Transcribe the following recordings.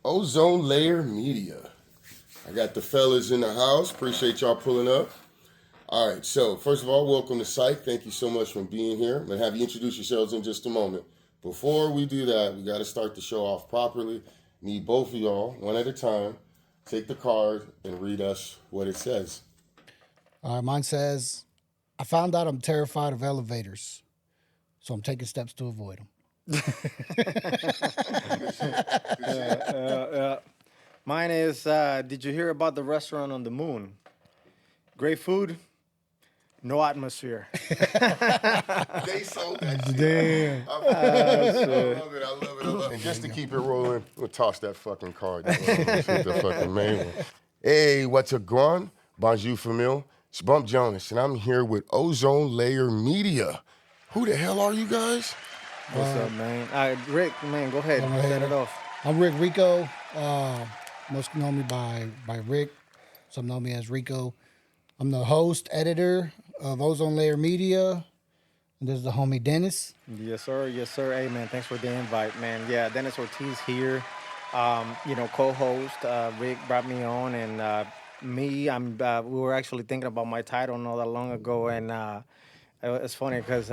Ozone Lair Media. I got the fellas in the house. Appreciate y'all pulling up. All right, so first of all, welcome to Syke. Thank you so much for being here. I'm going to have you introduce yourselves in just a moment. Before we do that, we got to start the show off properly. Need both of y'all, one at a time, take the card and read us what it says. Mine says, I found out I'm terrified of elevators, so I'm taking steps to avoid them. Mine is, did you hear about the restaurant on the moon? Great food, no atmosphere. They sold that shit. Damn. I love it. And just to keep it rolling, we'll toss that fucking card. The fucking main one. Hey, what's a gone? Bonjour, famille. It's Bump Jonas, and I'm here with Ozone Lair Media. Who the hell are you guys? What's up, man? Rick, man, go ahead. Set it off. I'm RikcRikco. Most know me by Rick. Some know me as Rico. I'm the host, editor of Ozone Lair Media. And this is the homie Dennis. Yes, sir. Yes, sir. Hey, man, thanks for the invite, man. Yeah, Dennis Ortiz here. Co-host. Rick brought me on, and we were actually thinking about my title not that long ago, and it's funny because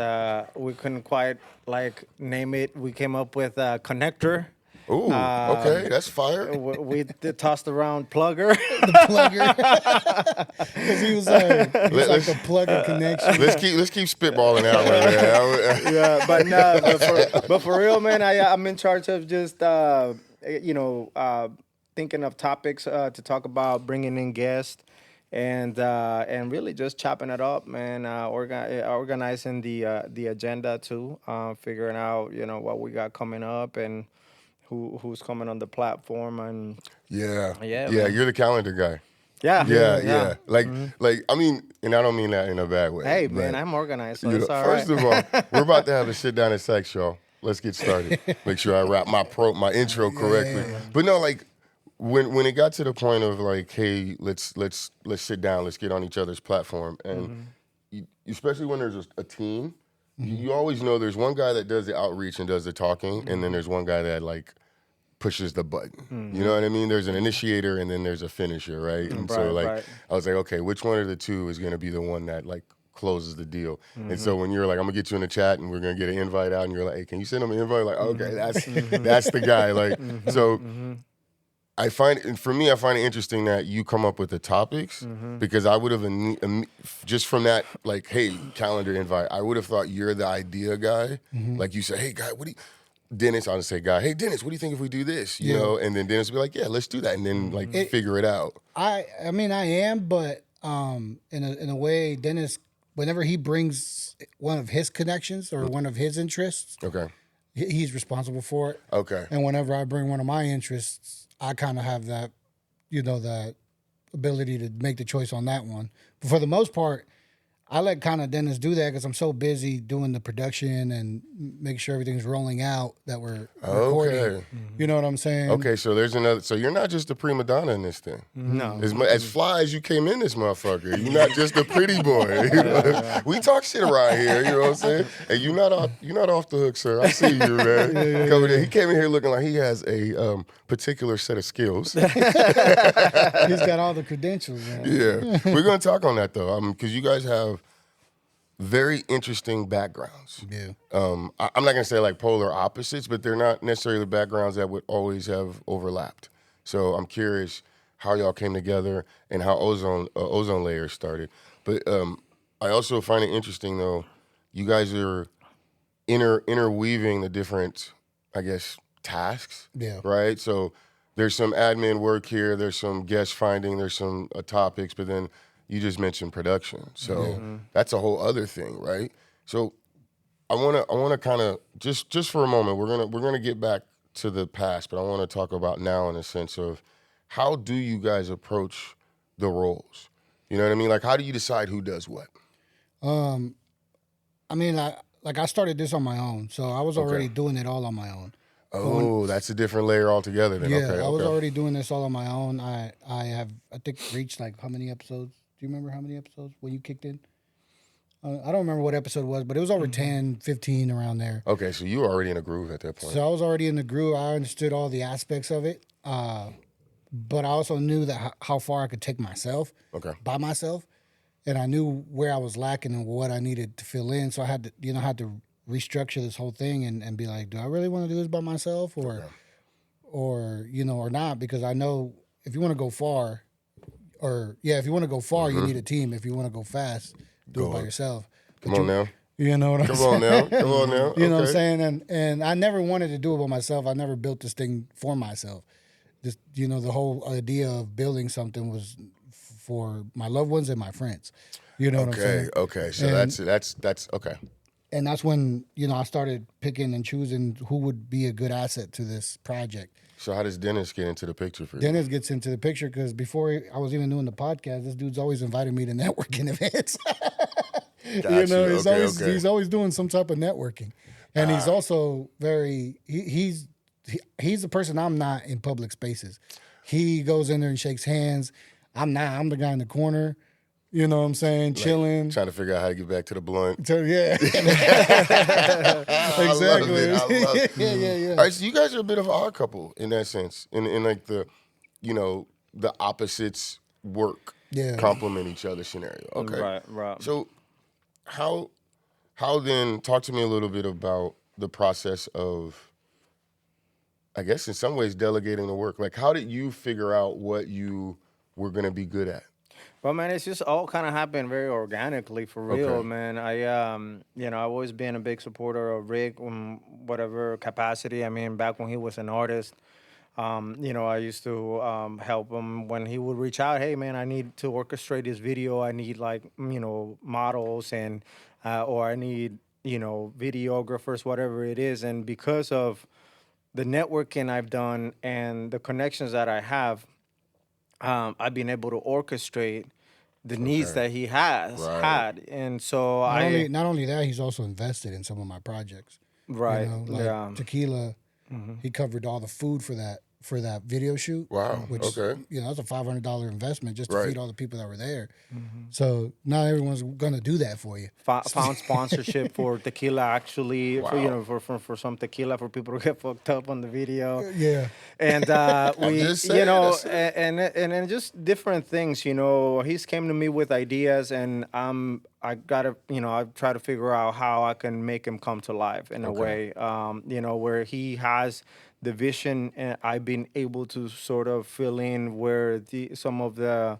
we couldn't quite name it. We came up with Connector. Ooh, okay, that's fire. We tossed around Plugger. The Plugger. Because he was like the plugger connection. Let's keep spitballing out right now. Yeah, but for real, man, I'm in charge of just thinking of topics to talk about, bringing in guests, and really just chopping it up, man. Organizing the agenda too, figuring out what we got coming up and who's coming on the platform, and yeah, man. You're the calendar guy. Yeah. Like I mean, and I don't mean that in a bad way. Hey, man, I'm organized, so it's all first right. of all, we're about to have a sit down and sex, y'all. Let's get started. Make sure I wrap my intro correctly. Yeah. But no, when it got to the point of hey, let's sit down, let's get on each other's platform, and especially when there's a team, you always know there's one guy that does the outreach and does the talking, and then there's one guy that pushes the button. You know what I mean? There's an initiator and then there's a finisher, right? And right. I was like, okay, which one of the two is gonna be the one that closes the deal? And so when you're like, I'm gonna get you in the chat and we're gonna get an invite out, and you're like, hey, can you send them an invite? Okay, that's the guy. So I find it interesting that you come up with the topics, because I would have just from that, hey, calendar invite, I would have thought you're the idea guy. Like you say, hey, guy, Dennis, I'll just say, guy, hey, Dennis, what do you think if we do this? You know, and then Dennis will be like, yeah, let's do that, and then figure it out. I mean, I am, but in a way, Dennis, whenever he brings one of his connections or one of his interests, Okay. he's responsible for it. Okay. And whenever I bring one of my interests, I kind of have that, that ability to make the choice on that one. But for the most part, I let kind of Dennis do that because I'm so busy doing the production and make sure everything's rolling out that we're recording. Okay. You know what I'm saying? Okay, so there's another. So you're not just a prima donna in this thing. No. As fly as you came in this motherfucker, you're not just a pretty boy. We talk shit around here. You know what I'm saying? And you're not off the hook, sir. I see you, man. Coming in. He came in here looking like he has a particular set of skills. He's got all the credentials, man. Yeah, we're gonna talk on that though, because you guys have very interesting backgrounds. Yeah. I'm not gonna say polar opposites, but they're not necessarily backgrounds that would always have overlapped. So I'm curious how y'all came together and how Ozone Layer started. But I also find it interesting though, you guys are interweaving the different, I guess, tasks. Yeah. Right. So there's some admin work here. There's some guest finding. There's some topics, but then you just mentioned production, so that's a whole other thing, right? So I wanna kind of just for a moment, we're gonna get back to the past, but I want to talk about now in a sense of how do you guys approach the roles? You know what I mean? How do you decide who does what? I mean, I started this on my own, so I was already doing it all on my own. Oh, that's a different layer altogether then. Yeah, Okay, I was already doing this all on my own. I have, I think, reached how many episodes? Do you remember how many episodes when you kicked in? I don't remember what episode it was, but it was over 10, 15 around there. Okay, so you were already in a groove at that point. So I was already in the groove. I understood all the aspects of it, but I also knew that how far I could take myself by myself, and I knew where I was lacking and what I needed to fill in. So I had to, restructure this whole thing and be like, do I really want to do this by myself, or not? Because I know if you want to go far, you need a team. If you want to go fast, do it by yourself. Come on now. You know what I'm saying? Come on now. You know what I'm saying? And I never wanted to do it by myself. I never built this thing for myself. Just, the whole idea of building something was for my loved ones and my friends. You know what I'm saying? Okay. So that's okay. And that's when, I started picking and choosing who would be a good asset to this project. So how does Dennis get into the picture for you? Dennis gets into the picture because before I was even doing the podcast, this dude's always invited me to networking events. He's always doing some type of networking, and he's also he's the person I'm not in public spaces. He goes in there and shakes hands. I'm not. I'm the guy in the corner. You know what I'm saying? Chilling. Trying to figure out how to get back to the blunt. So, yeah. Exactly. I love it. Yeah. All right, so you guys are a bit of an odd couple in that sense. In like the, the opposites work, complement each other scenario. Okay. Right. So how then, talk to me a little bit about the process of, I guess in some ways, delegating the work. Like, how did you figure out what you were going to be good at? Well, man, it's just all kind of happened very organically, for real, man. I've always been a big supporter of Rick in whatever capacity. I mean, back when he was an artist, I used to help him when he would reach out. Hey, man, I need to orchestrate this video. I need models and or I need videographers, whatever it is. And because of the networking I've done and the connections that I have, I've been able to orchestrate the needs that he had, and so not only that, he's also invested in some of my projects. Right, Tequila, he covered all the food for that video shoot. Wow, which that's a $500 investment just to feed all the people that were there. So not everyone's gonna do that for you. Found sponsorship for tequila, actually, for some tequila for people to get fucked up on the video. Yeah, and and just different things. He's came to me with ideas, and I try to figure out how I can make him come to life in a way, where he has the vision, and I've been able to sort of fill in where some of the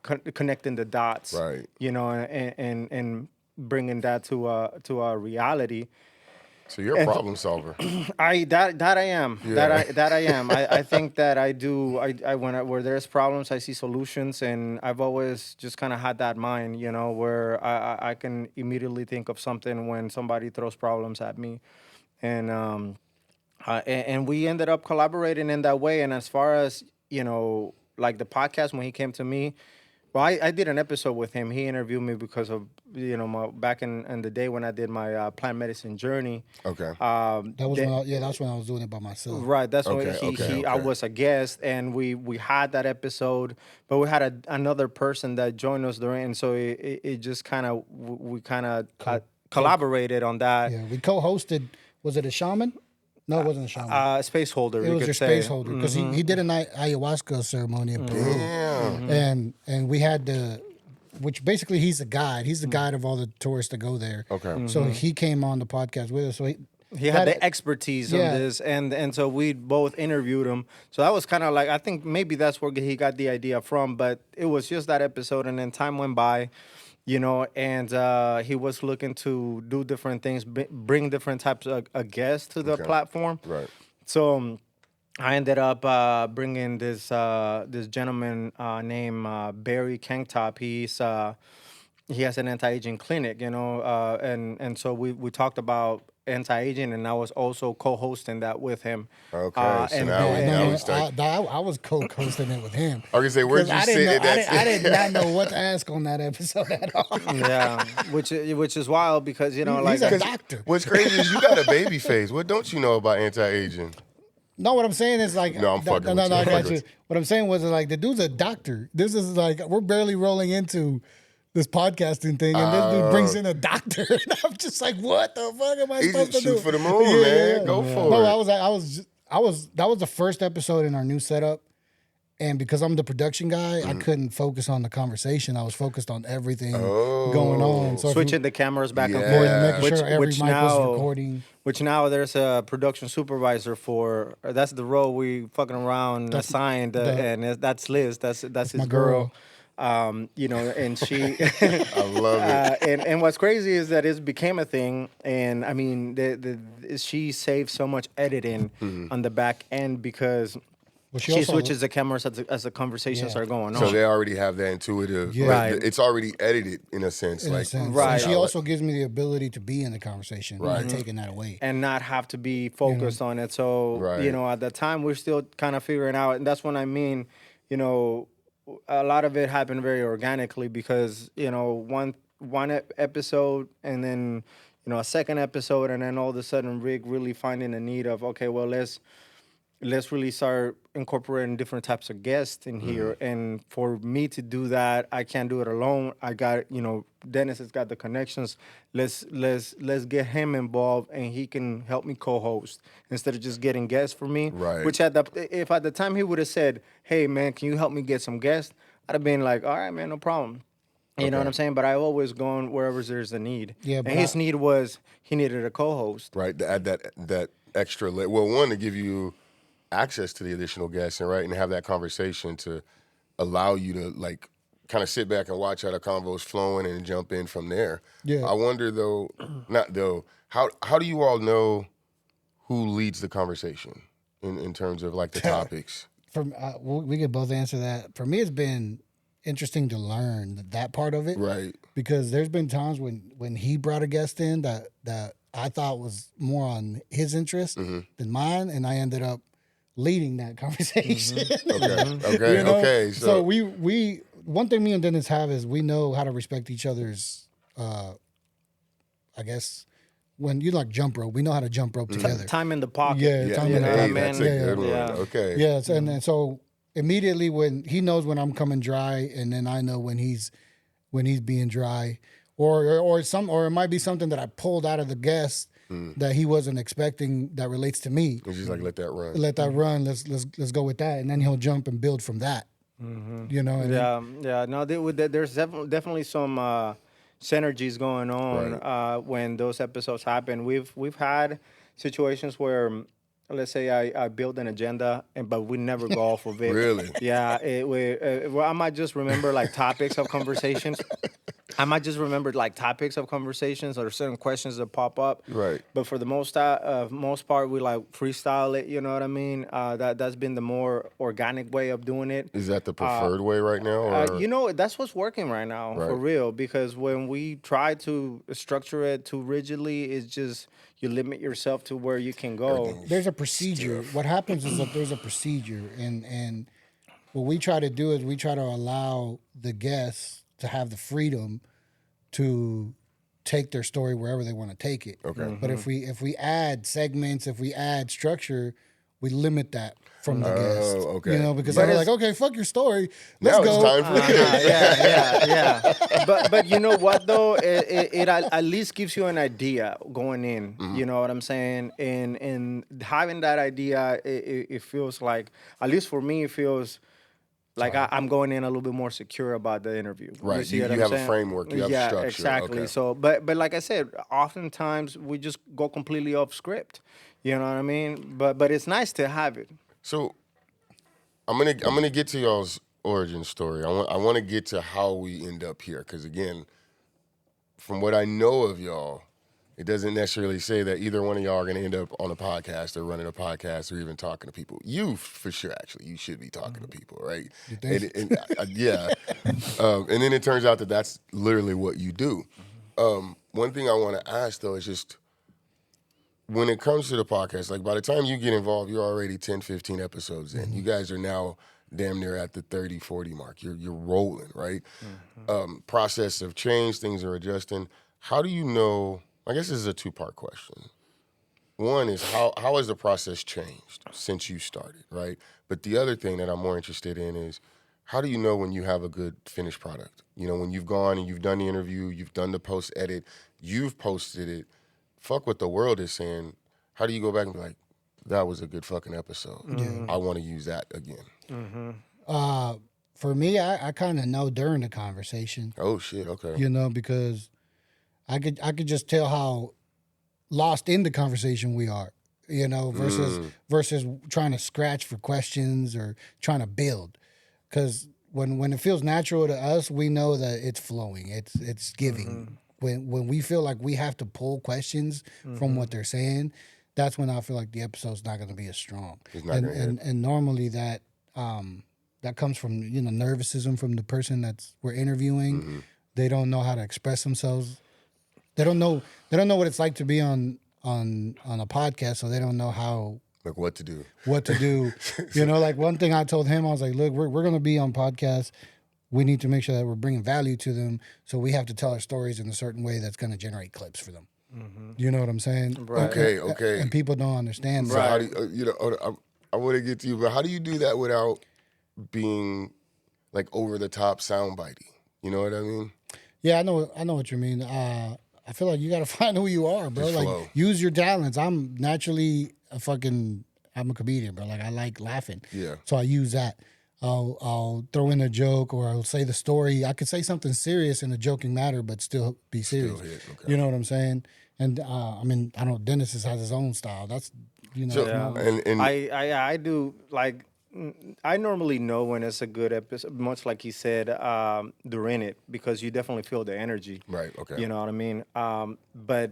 connecting the dots, right? And bringing that to a reality. So you're a problem solver. I am. Yeah. That I am. I think that I do. Where there's problems, I see solutions, and I've always just kind of had that mind, where I can immediately think of something when somebody throws problems at me, and we ended up collaborating in that way. And as far as like the podcast, when he came to me. Well, I did an episode with him. He interviewed me because of, my back in the day when I did my plant medicine journey. Okay. That's when I was doing it by myself. Right. That's when I was a guest, and we had that episode, but we had another person that joined us during, and so it just kind of, we kind of collaborated on that. Yeah, we co-hosted, was it a shaman? No, it wasn't a shaman. Space holder. It was your space holder, because he did an ayahuasca ceremony in Peru, and we had which basically he's a guide. He's the guide of all the tourists that go there. Okay, so he came on the podcast with us. So he had the expertise on this, and so we both interviewed him. So that was kind of like, I think maybe that's where he got the idea from. But it was just that episode, and then time went by. And he was looking to do different things, bring different types of guests to the platform. Right. So I ended up bringing this gentleman named Barry Kangtop. He has an anti-aging clinic, and so we talked about anti-aging, and I was also co-hosting that with him. Okay, so now we start. I was co-hosting it with him. I was gonna say, where'd you sit? I did not know what to ask on that episode at all. Yeah, which is wild, because he's a doctor. What's crazy is you got a baby face. What don't you know about anti-aging? No, what I'm saying is like, no, I'm fucking with you. I got you. What I'm saying was like, the dude's a doctor. This is like, we're barely rolling into this podcasting thing, and this dude brings in a doctor, and I'm just like, what the fuck am I supposed to do? Shoot for the moon, man. Go for No, it. that was the first episode in our new setup. And because I'm the production guy, I couldn't focus on the conversation. I was focused on everything going on. So Switching the cameras back and Yeah. forth, making sure every mic was recording. Which now there's a production supervisor for. That's the role we fucking around assigned, and that's Liz. That's his my girl. You know, and she. I love it. And what's crazy is that it became a thing, and I mean, she saved so much editing on the back end because. Well, she switches the cameras as the conversations are going on. So they already have that intuitive. Yeah. Right. Right. It's already edited in a sense. in a Like, sense. Right. And she also gives me the ability to be in the conversation, right? Taking that away. And not have to be focused on it. So, Right. you know, at the time, we're still kind of figuring out. And that's what I mean, you know, a lot of it happened very organically because, you know, one episode and then, you know, a second episode. And then all of a sudden, Rick really finding a need of, okay, well, let's really start incorporating different types of guests in here. And for me to do that, I can't do it alone. I got, you know, Dennis has got the connections. Let's get him involved, and he can help me co-host instead of just getting guests for me. Right. Which if at the time he would have said, "Hey man, can you help me get some guests?" I'd have been like, "All right, man, no problem." You know what I'm saying? But I've always gone wherever there's a need. Yeah, and but his need was he needed a co-host. right. To add that extra layer. Well, one, to give you access to the additional guests and have that conversation to allow you to like kind of sit back and watch how the convo's flowing and jump in from there. Yeah. I wonder how do you all know who leads the conversation in terms of like the topics? We could both answer that. For me, it's been interesting to learn that part of it. Right. Because there's been times when he brought a guest in that I thought was more on his interest than mine, and I ended up leading that conversation. Okay. You know? Okay. So we one thing me and Dennis have is we know how to respect each other's. I guess when you like jump rope, we know how to jump rope together. Time in the pocket. Yeah, time you in know the what I pocket. That's a mean? good one. Yeah. Okay. Yes, and so immediately when he knows when I'm coming dry, and then I know when he's being dry, or it might be something that I pulled out of the guest that he wasn't expecting that relates to me. It's just like let that run. Let that run. Let's go with that, and then he'll jump and build from that. You know. And Yeah. No, there's definitely some synergies going on when those episodes happen. We've had situations where, let's say I build an agenda, but we never go off of it. Really? Yeah. I might just remember like topics of conversations. I might just remember like topics of conversations or certain questions that pop up. Right. But for the most part, we like freestyle it. You know what I mean? That's been the more organic way of doing it. Is that the preferred way right now? Or? You know, that's what's working right now for Right. real. Because when we try to structure it too rigidly, it's just you limit yourself to where you can go. there's a procedure. What happens is that there's a procedure, and what we try to do is we try to allow the guests to have the freedom to take their story wherever they want to take it. Okay. But if we add segments, if we add structure, we limit that from the guest. Okay. You know, because But they're like, it's- okay, fuck your story. Let's Now go. it's time for Yeah. But you know what though? It at least gives you an idea going in. You know what I'm saying? And having that idea, it feels like, at least for me, it feels like I'm going in a little bit more secure about the interview. Right. see You what I'm have a saying? framework. You have yeah, structure. exactly. Okay. So, but like I said, oftentimes we just go completely off script. You know what I mean? But it's nice to have it. So I'm gonna get to y'all's origin story. I want to get to how we end up here, because again, from what I know of y'all, it doesn't necessarily say that either one of y'all are gonna end up on a podcast or running a podcast or even talking to people. You for sure, actually, you should be talking to people, right? You think? Yeah. And then it turns out that that's literally what you do. One thing I want to ask though is just, when it comes to the podcast, like by the time you get involved, you're already 10, 15 episodes in. You guys are now damn near at the 30, 40 mark. You're rolling, right? Process of change, things are adjusting. How do you know, I guess this is a two-part question. One is how has the process changed since you started, right? But the other thing that I'm more interested in is, how do you know when you have a good finished product? You know, when you've gone and you've done the interview, you've done the post edit, you've posted it. Fuck what the world is saying. How do you go back and be like, that was a good fucking episode. Yeah. I want to use that again. For me, I kind of know during the conversation. Oh shit, okay. You know, because I could just tell how lost in the conversation we are. You know, versus trying to scratch for questions or trying to build. Because when it feels natural to us, we know that it's flowing. It's giving. When we feel like we have to pull questions from what they're saying, that's when I feel like the episode's not going to be as strong. It's not gonna hit. And normally that that comes from nervous from the person that's we're interviewing. They don't know how to express themselves. They don't know what it's like to be on a podcast, so they don't know how Like what to do. Like one thing I told him, I was like, look, we're going to be on podcasts. We need to make sure that we're bringing value to them, so we have to tell our stories in a certain way that's going to generate clips for them. You know what I'm saying? Right. Okay. And people don't understand So that. how do you, I want to get to you, but how do you do that without being like over the top soundbitey? You know what I mean? Yeah, I know what you mean. I feel like you got to find who you are, bro. Just Like flow. use your talents. I'm naturally I'm a comedian, bro. Like I like laughing. Yeah. So I use that. I'll throw in a joke or I'll say the story. I could say something serious in a joking matter, but still be serious. hit, okay. You know what I'm saying? And I know Dennis has his own style. That's So, no- and I do like. I normally know when it's a good episode, much like he said during it, because you definitely feel the energy. right, okay. You know what I mean? But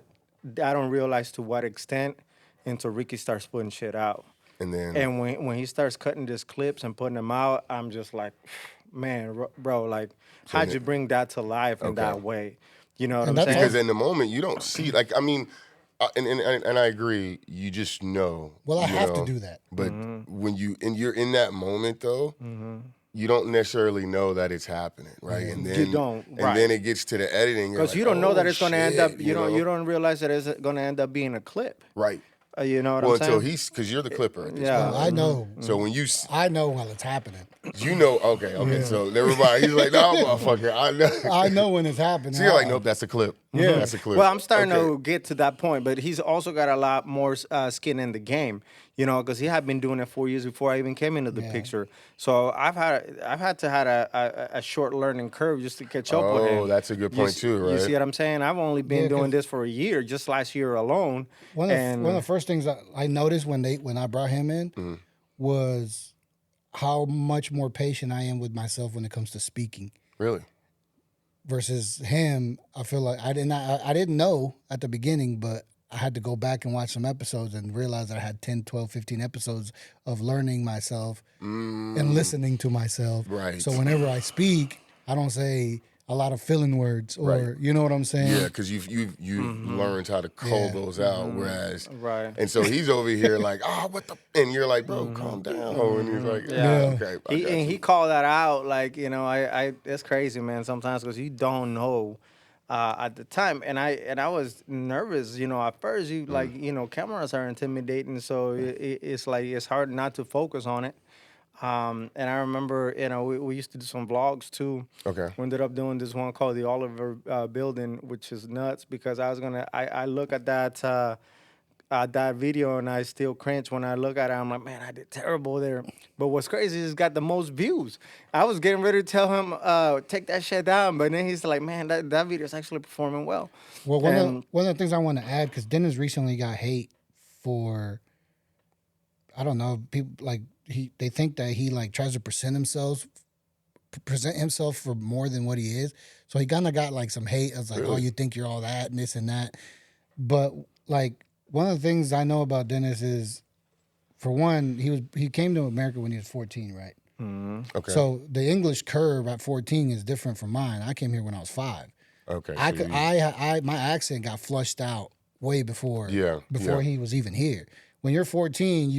I don't realize to what extent until Ricky starts putting shit out. And then And when he starts cutting these clips and putting them out, I'm just like, man, bro, like, how'd you bring that to life in that way? You know what I'm that's saying? because in the moment you don't see, like, I mean, and I agree. You just know. Well, I you have to know, do that. But when you're in that moment though, you don't necessarily know that it's happening, right? And then don't, and right. then it gets to the editing Because like, you don't know that oh, it's going to end up, shit, you don't realize that it's going to end up being a clip. right. You know what Well, I'm saying? until because you're the clipper at this Yeah. point. I know. So when you I know while it's happening. you know, okay, so everybody he's like, no, motherfucker, I know. I know when it's happening. So you're like, nope, that's a clip. Yeah, that's a clip. Well, I'm starting Okay. to get to that point, but he's also got a lot more skin in the game, because he had been doing it 4 years before I even came into the picture. So I've had to have a short learning curve just to catch up with him. Oh, that's a good point too, right? You see what I'm saying? I've only been Yeah, doing 'cause- this for a year, just last year alone. One of the first things I noticed when I brought him in was how much more patient I am with myself when it comes to speaking Really? versus him. I feel like I didn't know at the beginning, but I had to go back and watch some episodes and realize that I had 10, 12, 15 episodes of learning myself and listening to myself. Right. So whenever I speak, I don't say a lot of filling words or Right. you know what I'm saying? Yeah, because you've learned how to cull Yeah. those out, whereas Right. and so he's over here like, what the, and you're like, bro, calm down, and he's like, Yeah. okay, I got He you. called that out, like, I it's crazy, man, sometimes, because you don't know at the time, and I was nervous, at first. You like, cameras are intimidating, so it's like it's hard not to focus on it. And I remember, we used to do some vlogs too. Okay. We ended up doing this one called the Oliver Building, which is nuts because I look at that video and I still cringe when I look at it. I'm like, man, I did terrible there. But what's crazy is it's got the most views. I was getting ready to tell him, take that shit down. But then he's like, man, that video is actually performing well. Well, one of the things I want to add, because Dennis recently got hate for, I don't know, people like they think that he like tries to present himself for more than what he is. So he kind of got like some hate. I was like, oh, you think you're all that and this and that. But like one of the things I know about Dennis is, for one, he came to America when he was 14, right? Mm-hmm. Okay. So the English curve at 14 is different from mine. I came here when I was 5. Okay. My accent got flushed out way before Yeah. he was even here. When you're 14,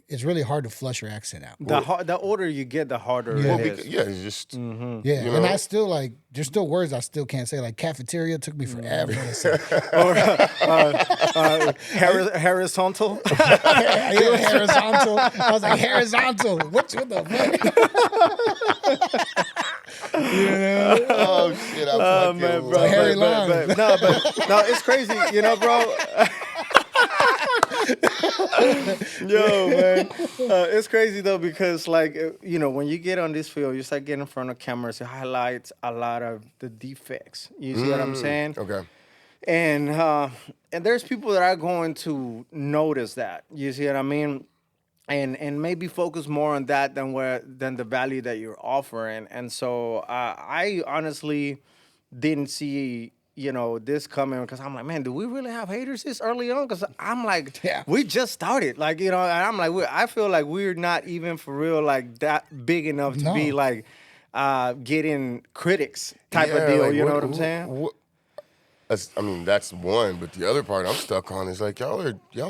it's really hard to flush your accent out. The older you get, the harder Yeah. it is. Yeah, it's just Yeah, you know? and I still like there's still words I still can't say. Like cafeteria took me forever to say. Horizontal. Yeah, horizontal. I was like horizontal. What the fuck? You know? oh shit, I fucking Man, love bro, it. Harry but no, it's crazy, you know, bro. Yo, man, it's crazy though because, like, you know, when you get on this field, you start getting in front of cameras. It highlights a lot of the defects. You see what I'm saying? Okay. And there's people that are going to notice that. You see what I mean? And maybe focus more on that than the value that you're offering. And so I honestly didn't see, you know, this coming because I'm like, man, do we really have haters this early on? Because I'm like, Yeah. we just started, like, you know, and I'm like, I feel like we're not even for real like that big enough to be No. like getting critics type Yeah, of deal. like, You know what I'm saying? I mean, that's one, but the other part I'm stuck on is like y'all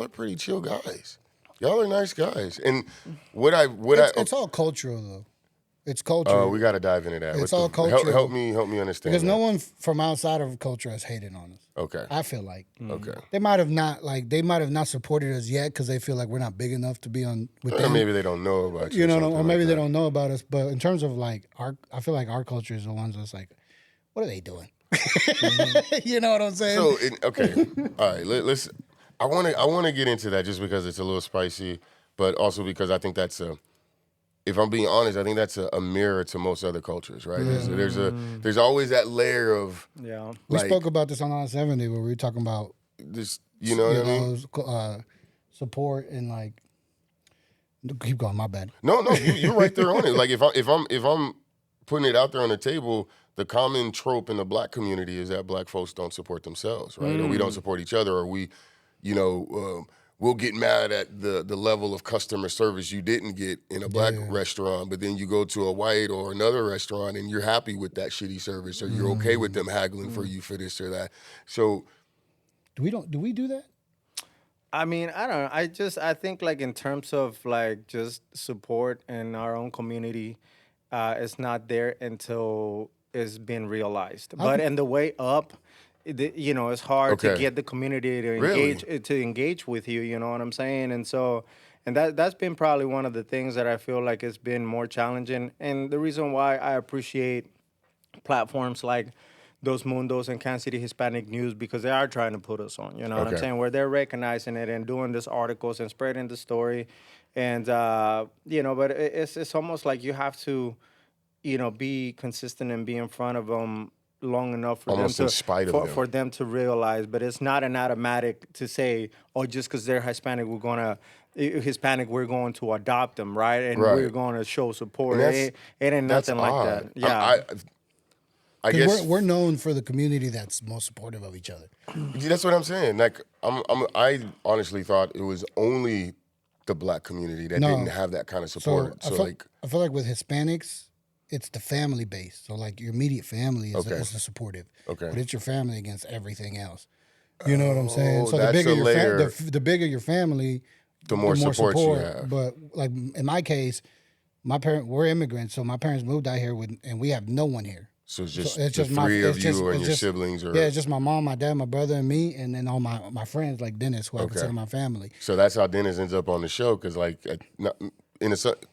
are pretty chill guys. Y'all are nice guys. And It's all cultural though. It's cultural. we got to dive into that. It's What all the- help cultural. help me understand. because no that. one from outside of culture has hated on us. Okay. I feel like Okay. they might have not supported us yet because they feel like we're not big enough to be on with Or them. maybe they don't know about you. You know, something or maybe like they that. don't know about us. But in terms of like I feel like our culture is the ones that's like, what are they doing? You know what I'm saying? So okay, all right. Let's. I want to get into that just because it's a little spicy, but also because I think that's if I'm being honest, I think that's a mirror to most other cultures, right? There's always that layer of Yeah. we like, spoke about this on our 70 where we were talking about this, you know what I mean? support and like keep going. My bad. No, you're right there on it. Like if I'm putting it out there on the table, the common trope in the black community is that black folks don't support themselves, right? Or we don't support each other, or we, you know, we'll get mad at the level of customer service you didn't get in a black restaurant, but then you go to a white or another restaurant and you're happy with that shitty service, or you're okay with them haggling for you for this or that. So Do we do that? I mean, I don't know. I think like in terms of like just support in our own community, it's not there until it's been realized. But in the way up, you know, it's hard to Okay. get the community to Really? engage with you. You know what I'm saying? And so, and that's been probably one of the things that I feel like it's been more challenging. And the reason why I appreciate platforms like Dos Mundos and Kansas City Hispanic News, because they are trying to put us on, you know what I'm Okay. saying, where they're recognizing it and doing these articles and spreading the story. And, you know, but it's almost like you have to, you know, be consistent and be in front of them long enough for Almost them in to spite of them. for them to realize. But it's not an automatic to say, oh, just because they're Hispanic, we're going to adopt them, right? And Right. we're going to show support. And It ain't that's nothing like odd. that. Yeah. I guess Because we're known for the community that's most supportive of each other. that's what I'm saying. Like I honestly thought it was only the black community that No. didn't have that kind of support. So I feel like with Hispanics, it's the family base. So like your immediate family is Okay. the supportive. Okay. But it's your family against everything else. You know what I'm saying? So the that's bigger a your layer. the bigger your family, the more support you have. But like in my case, we're immigrants, so my parents moved out here and we have no one here. So it's just it's the just three of it's you just- and it's your just- siblings, or Yeah, it's just my mom, my dad, my brother, and me, and then all my friends like Dennis, who I consider my family. so that's how Dennis ends up on the show because like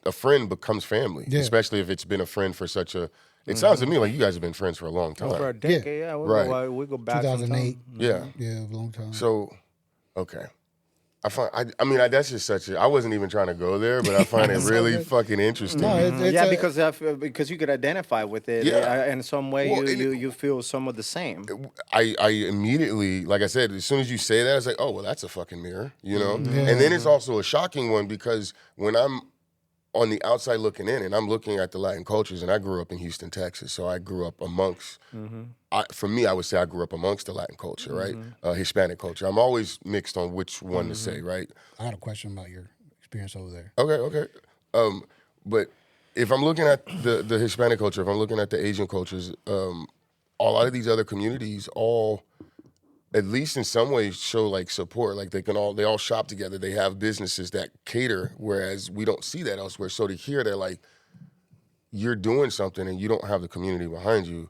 a friend becomes family, Yeah. especially if it's been a friend for such a. It sounds to me like you guys have been friends for a long time. For a decade, yeah. We go back 2008. Yeah. Yeah, a long time. So, okay. I mean, that's just such a. I wasn't even trying to go there, but I find it really fucking interesting. No, it's Yeah, a- because you could identify with it. Yeah. In some way, Well, you feel some of the same. I immediately, like I said, as soon as you say that, I was like, oh, well, that's a fucking mirror, you know? Yeah. And then it's also a shocking one because when I'm on the outside looking in and I'm looking at the Latin cultures, and I grew up in Houston, Texas, so I grew up amongst, for me, I would say I grew up amongst the Latin culture, right? Hispanic culture. I'm always mixed on which one to say, right? I had a question about your experience over there. Okay. But if I'm looking at the Hispanic culture, if I'm looking at the Asian cultures, a lot of these other communities all at least in some ways show like support. Like they all shop together. They have businesses that cater, whereas we don't see that elsewhere. So to hear that like you're doing something and you don't have the community behind you,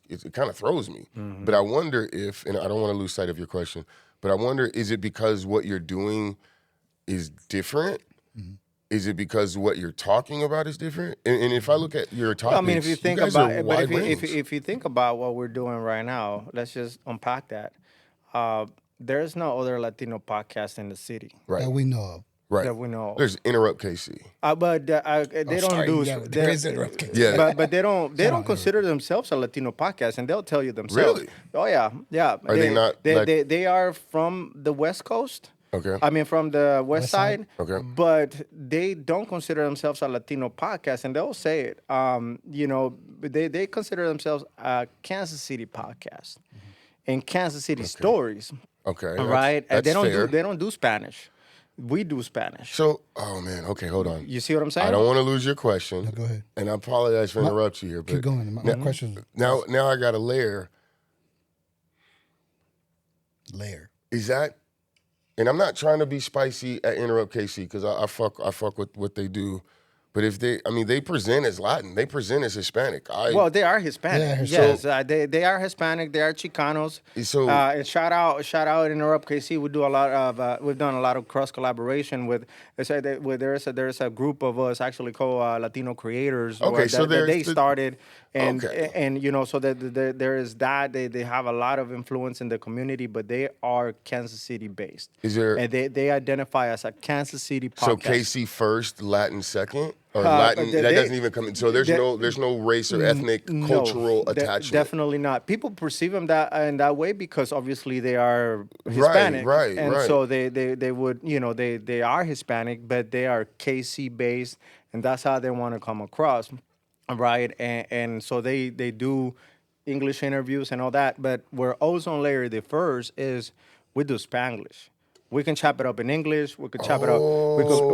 it kind of throws me. But I wonder if, and I don't want to lose sight of your question, but I wonder, is it because what you're doing is different? Is it because what you're talking about is different? And if I look at your topics, I mean, if you think you guys about are it, wide but range. if you think about what we're doing right now, let's just unpack that. There's no other Latino podcast in the city Right. that we know of. Right. that we know of. There's Interrupt KC. But they don't do. There is it. Yeah. But they don't consider themselves a Latino podcast, and they'll tell you themselves. Really? Oh yeah. Are they not like- They are from the West Coast. Okay. I mean, from the West side. Okay. But they don't consider themselves a Latino podcast, and they'll say it. They consider themselves a Kansas City podcast, and Kansas City stories. Okay. Right? That's They don't fair. they don't do Spanish. We do Spanish. So, oh man, okay, hold on. You see what I'm saying? I don't want to lose your question. No, go ahead. And I apologize for interrupting you here, but Keep going. My question now I got a layer. layer. Is that? And I'm not trying to be spicy at Interrupt KC because I fuck with what they do. But if they present as Latin, they present as Hispanic. Well, they are Hispanic. Yeah, Yes, they are Hispanic. They are Chicanos. So- and shout out Interrupt KC. We do a lot of we've done a lot of cross collaboration with. There's a group of us actually called Latino creators. Okay, where so that they there's started, and Okay. and so that there is that they have a lot of influence in the community, but they are Kansas City based. Is there- And they identify as a Kansas City podcast. So KC first, Latin second, or Uh, Latin they- that doesn't even come in. So there's no race or ethnic cultural attachment. Definitely not. People perceive them in that way because obviously they are Hispanic, right, and right. so they would they are Hispanic, but they are KC based, and that's how they want to come across, right? And so they do English interviews and all that, but where Ozone Lair differs is we do Spanglish. We can chop it up in English. We could chop it up.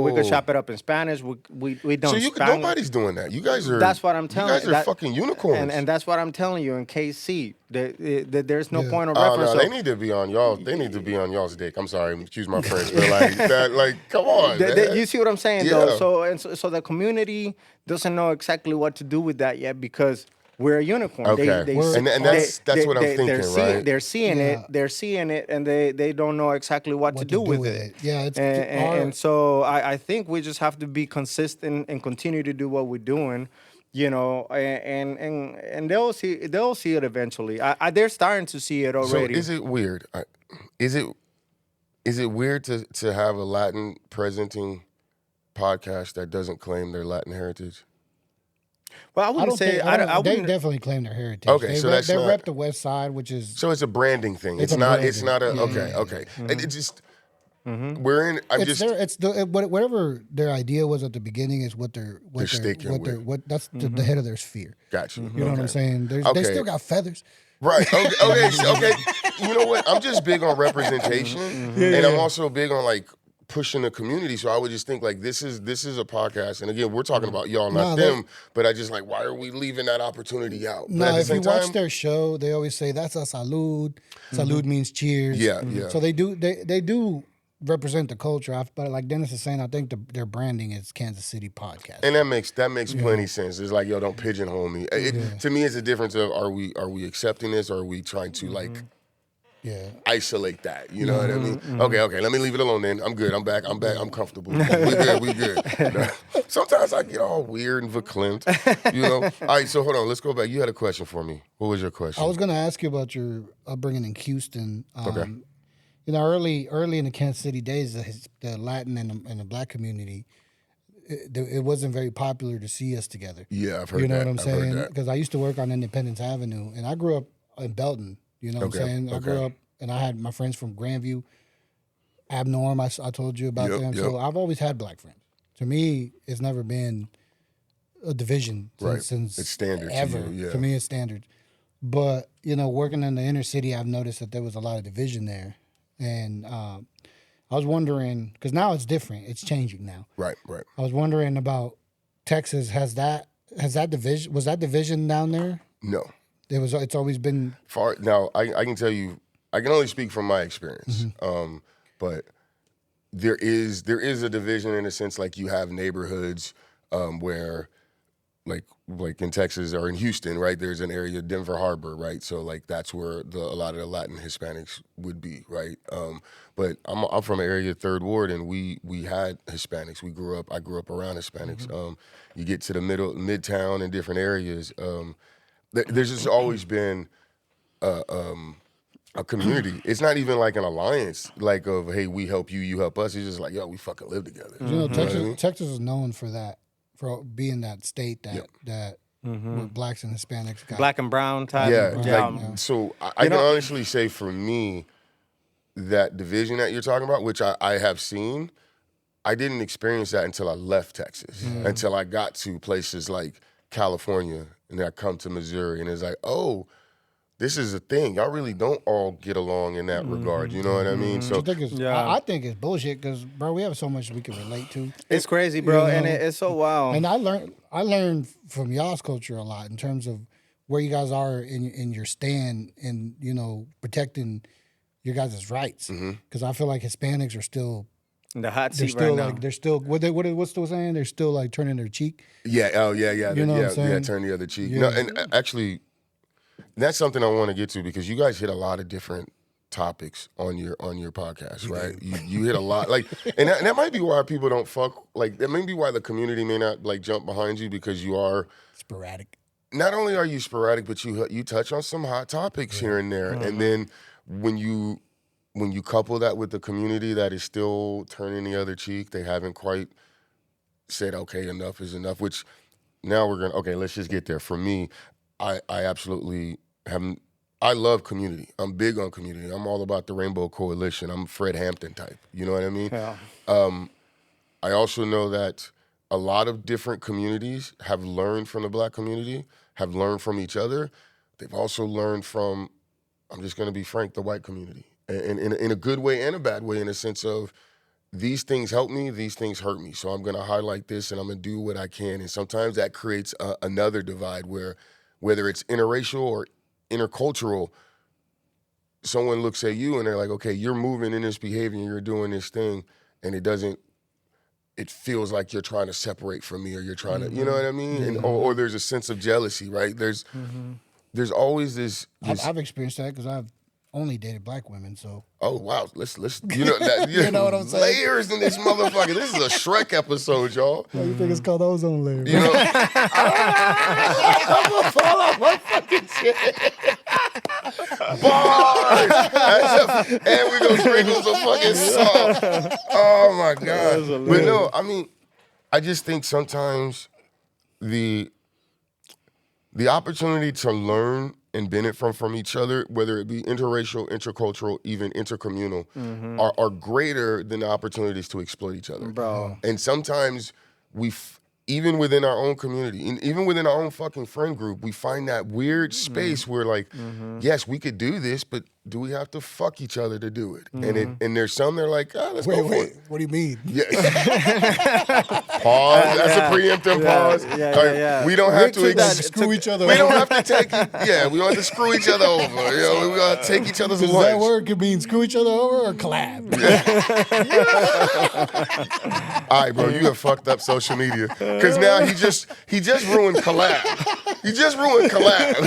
We could chop it up in Spanish. We don't. So nobody's doing that. You guys are. That's what I'm telling you. You guys are fucking unicorns. And that's what I'm telling you in KC. There's no point of Oh reference. no, they need to be on y'all. They need to be on y'all's dick. I'm sorry, excuse my French, but like that, like come on. Man. You see what I'm saying, Yeah. though. So the community doesn't know exactly what to do with that yet because we're a unicorn. Okay. And that's what I'm thinking, right? They're seeing it. They're seeing it, and they don't know exactly what to do with it. Yeah, it's and so I think we just have to be consistent and continue to do what we're doing. And they'll see it eventually. They're starting to see it already. So is it weird? Is it weird to have a Latin presenting podcast that doesn't claim their Latin heritage? Well, I wouldn't say. They definitely claim their heritage. Okay, so that's they not- rep the West Side, which is So it's a branding thing. It's It's a not. branding. It's not a. Yeah, Okay. And it just. We're in. whatever their idea was at the beginning is what they're sticking with. that's the head of their sphere. Got you. You know what I'm saying? They Okay. still got feathers. Right. Okay. You know what? I'm just big on representation, and I'm also big on like pushing the community. So I would just think like this is a podcast, and again, we're talking about y'all, not them. But I just like, why are we leaving that opportunity out? But No, at the if you same watch time- their show, they always say that's a salud. Salud means cheers. Yeah. So they do represent the culture. But like Dennis is saying, I think their branding is Kansas City Podcast. And that makes plenty sense. It's like, yo, don't pigeonhole me. To me, it's a difference of are we accepting this, or are we trying to like isolate that? You know what I mean? Okay, let me leave it alone then. I'm good. I'm back. I'm comfortable. We good. Sometimes I get all weird and verklempt, you know? All right, so hold on. Let's go back. You had a question for me. What was your question? I was going to ask you about your upbringing in Houston. Okay. Early in the Kansas City days, the Latin and the Black community, it wasn't very popular to see us together. Yeah, I've heard that. You know what I'm I've heard saying? that. Because I used to work on Independence Avenue, and I grew up in Belton. You know what I'm saying? I grew up, and I had my friends from Grandview, Abnorm. I told you about them. So I've always had Black friends. To me, it's never been a division since It's standard to ever. you, yeah. To me, it's standard. But working in the inner city, I've noticed that there was a lot of division there. And I was wondering, because now it's different. It's changing now. Right. I was wondering about Texas. Was that division down there? No. It's always been. Now, I can tell you I can only speak from my experience. But there is a division in a sense, like you have neighborhoods where like in Texas or in Houston, right? There's an area, Denver Harbor, right? So like that's where a lot of the Latin Hispanics would be, right? But I'm from an area, Third Ward, and we had Hispanics. I grew up around Hispanics. You get to the midtown and different areas. There's just always been a community. It's not even like an alliance, like of hey, we help you, you help us. It's just like yo, we fucking live together. You know, Texas is known for that. For being that state that where blacks and Hispanics got. Black and brown type. Yeah. So I can honestly say for me, that division that you're talking about, which I have seen, I didn't experience that until I left Texas, until I got to places like California, and then I come to Missouri, and it's like, oh, this is a thing. Y'all really don't all get along in that regard. You know what I mean? So I think it's bullshit because, bro, we have so much we can relate to. It's crazy, bro, You know? and it's so wild. And I learned from y'all's culture a lot in terms of where you guys are in your stand and, you know, protecting your guys' rights. Because I feel like Hispanics are still in the hot seat still right like now. they're still what's the saying? They're still like turning their cheek. yeah, oh yeah, You know what I'm saying? turn the other cheek. Yeah. No, and actually, that's something I want to get to because you guys hit a lot of different topics on your podcast, right? You hit a lot, like, and that might be why people don't fuck. Like, that may be why the community may not like jump behind you because you are Sporadic. Not only are you sporadic, but you touch on some hot topics here and there, and then when you couple that with the community that is still turning the other cheek, they haven't quite said, okay, enough is enough. Which now let's just get there. For me, I absolutely haven't. I love community. I'm big on community. I'm all about the Rainbow Coalition. I'm Fred Hampton type. You know what I mean? Yeah. I also know that a lot of different communities have learned from the black community, have learned from each other. They've also learned from, I'm just going to be frank, the white community. And in a good way and a bad way, in a sense of these things help me, these things hurt me. So I'm going to highlight this and I'm going to do what I can. And sometimes that creates another divide where whether it's interracial or intercultural, someone looks at you and they're like, okay, you're moving in this behavior, you're doing this thing, and it feels like you're trying to separate from me or you're trying to, you know what I mean? And, or there's a sense of jealousy, right? There's always this I've experienced that because I've only dated black women, so. Oh wow, let's you know that You know what I'm saying? Layers in this motherfucker. This is a Shrek episode, y'all. Oh, you think it's called Ozone Lair? You know, I'm gonna fall off my fucking shit. Bars, and we gonna sprinkle some fucking salt. Oh my god! But no, I mean, I just think sometimes the opportunity to learn and benefit from each other, whether it be interracial, intercultural, even intercommunal, are greater than the opportunities to exploit each other. Bro. And sometimes even within our own community, and even within our own fucking friend group, we find that weird space where like, yes, we could do this, but do we have to fuck each other to do it? And there's some that are like, let's go for it. What do you mean? Yeah. Pause. That's a preemptive pause. Yeah. We don't have to Screw each other We don't over. have to take it. Yeah, we don't have to screw each other over. You know, we gotta take each other's Does lunch. that word could mean screw each other over or collab? All right, bro, you have fucked up social media because now he just ruined collab. He just ruined collab.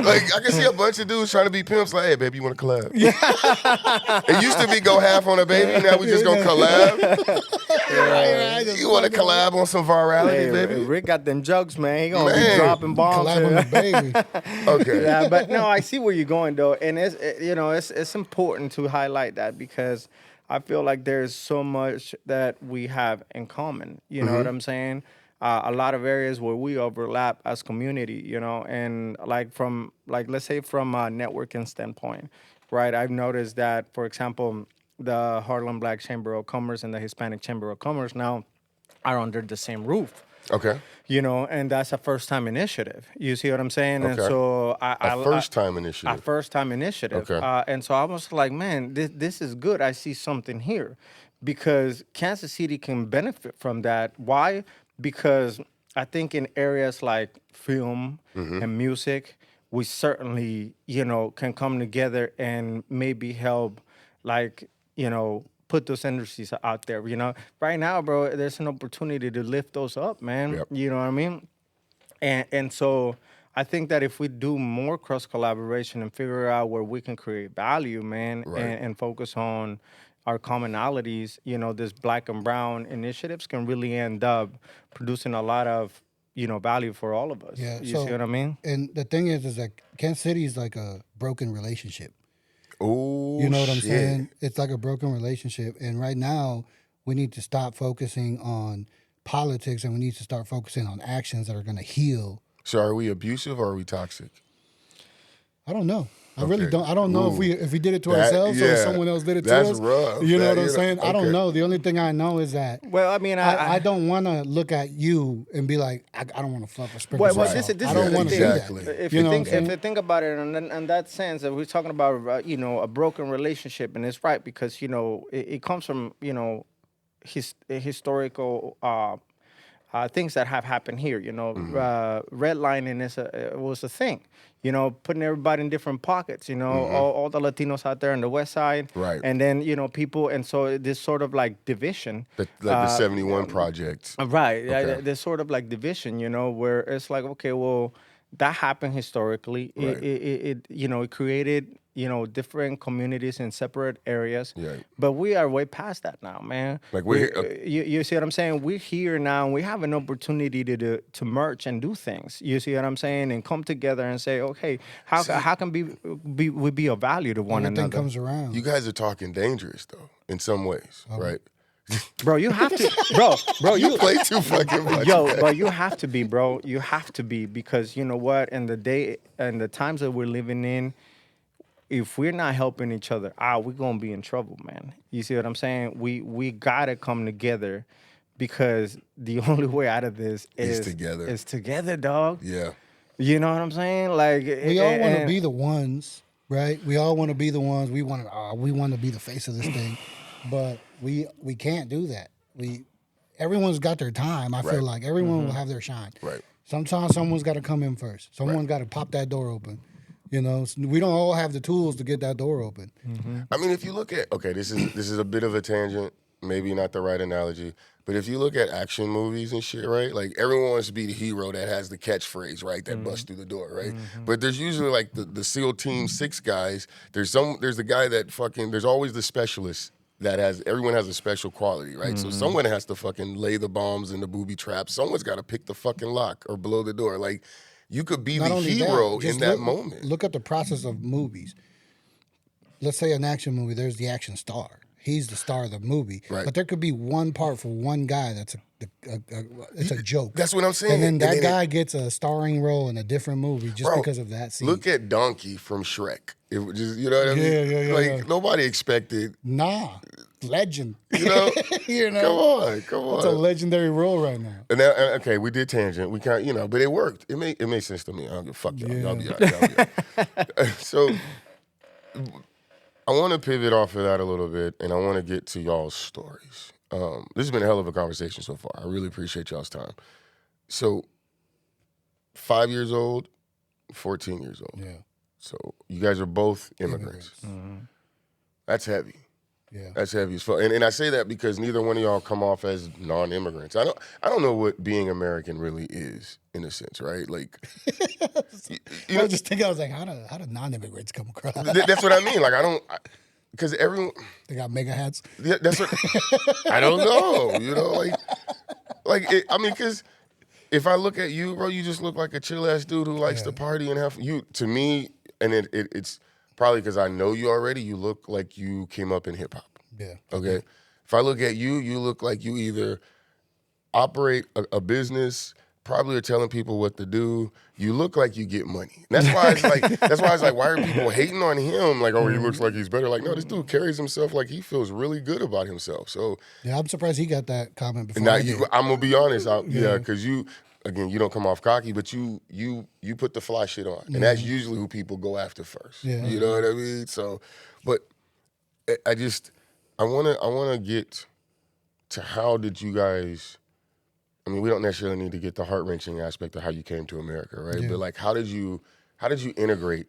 Like I can see a bunch of dudes trying to be pimps. Like, hey, baby, you want to collab? It used to be go half on a baby. Now we just gonna collab. Right. You want to collab on some virality, Hey, baby? Rick got them jokes, man. He gonna be Man. dropping bombs. Collab on here. the baby. Okay. Yeah, but no, I see where you're going though, and it's important to highlight that because I feel like there's so much that we have in common. You know what I'm saying? A lot of areas where we overlap as community, you know, and let's say from a networking standpoint, right? I've noticed that, for example, the Harlem Black Chamber of Commerce and the Hispanic Chamber of Commerce now are under the same roof. Okay. You know, and that's a first-time initiative. You see what I'm saying? And Okay. so A first-time initiative. A first-time initiative. Okay. And so I was like, man, this is good. I see something here. Because Kansas City can benefit from that. Why? Because I think in areas like film and music, we certainly, can come together and maybe help, like, put those industries out there. Right now, bro, there's an opportunity to lift those up, man. Yep. You know what I mean? And so I think that if we do more cross collaboration and figure out where we can create value, man, Right. and focus on our commonalities, this black and brown initiatives can really end up producing a lot of, value for all of us. Yeah, You see what I mean? And the thing is that Kansas City is like a broken relationship. Oh, You know what I'm shit. saying? It's like a broken relationship. And right now, we need to stop focusing on politics and we need to start focusing on actions that are going to heal. So are we abusive or are we toxic? I don't know. I really don't. I don't know Ooh. if we did it to That- ourselves or yeah. if someone else did it to That's us. rough. You know That- what I'm you know, saying? I don't okay. know. The only thing I know is that Well, I mean, I don't want to look at you and be like, I don't want to fuck with Sprinkle. Well, Salt. this I don't is want the to thing. do Exactly. that. If You you, know think, what I'm if saying? you think about it, in that sense, that we're talking about, a broken relationship, and it's right because it comes from historical things that have happened here. Redlining was a thing. Putting everybody in different pockets. All the Latinos out there on the west side, Right. And then people, and so this sort of like division, The 71 project. right? Okay. There's sort of like division, where it's like, okay, well, that happened historically. Right. It created different communities in separate areas. Yeah. But we are way past that now, man. Like we're you see what I'm saying? We're here now, and we have an opportunity to merge and do things. You see what I'm saying? And come together and say, okay, how can we be of value to one Everything another? comes around. You guys are talking dangerous though, in some ways, right? Bro, you have to, bro, You play too fucking much. bro, you have to be, bro. You have to be, because you know what? In the times that we're living in, if we're not helping each other out, we're gonna be in trouble, man. You see what I'm saying? We gotta come together, because the only way out of this is together. Is together, dog. Yeah. You know what I'm saying? Like, We all want to be the ones, right? We all want to be the ones. We want to be the face of this thing, but we can't do that. Everyone's got their time. I feel Right. like everyone will have their shine. Right. Sometimes someone's got to come in first. Someone's got to pop that door open. We don't all have the tools to get that door open. I mean, if you look at this is a bit of a tangent, maybe not the right analogy, but if you look at action movies and shit, right? Like everyone wants to be the hero that has the catchphrase, right? That busts through the door, right? But there's usually like the SEAL Team 6 guys. There's the guy that there's always the specialist everyone has a special quality, right? So someone has to fucking lay the bombs and the booby traps. Someone's got to pick the fucking lock or blow the door. Like, you could be Not the only hero just in that look- moment. Look at the process of movies. Let's say an action movie, there's the action star. He's the star of the movie. Right. But there could be one part for one guy that's it's a joke. That's what I'm saying. And then And that then guy gets a starring role in a different movie just Bro, because of that scene. Look at Donkey from Shrek. It was just, you know what I mean? Yeah, Like, yeah. nobody expected, Nah, legend. you know? You know? Come on. It's a legendary role right now. And now, okay, we did tangent. We can't, but it worked. It made sense to me. I don't give a fuck y'all. Yeah. Y'all be all right. So, I want to pivot off of that a little bit, and I want to get to y'all's stories. This has been a hell of a conversation so far. I really appreciate y'all's time. So, 5 years old, 14 years old. Yeah. So, you guys are both immigrants. That's heavy. Yeah. That's heavy as fuck. And I say that because neither one of y'all come off as non-immigrants. I don't know what being American really is, in a sense, right? Like, you I know, was just thinking, I was like, how do non-immigrants come across? that's what I mean. Like, because everyone, They got mega hats. that's what, I don't know, because if I look at you, bro, you just look like a chill-ass dude who likes to party and have, to me, and it's probably because I know you already, you look like you came up in hip-hop. Yeah. Okay. If I look at you, you look like you either operate a business, probably are telling people what to do. You look like you get money. And that's why it's like, why are people hating on him? Like, oh, he looks like he's better. Like, no, this dude carries himself like he feels really good about himself. So Yeah, I'm surprised he got that comment before now I did. I'm gonna be honest, because you don't come off cocky, but you put the fly shit on, and that's usually who people go after first. Yeah. You know what I mean? So, but I wanna get to how did you guys? I mean, we don't necessarily need to get the heart-wrenching aspect of how you came to America, right? Yeah. But like, how did you How did you integrate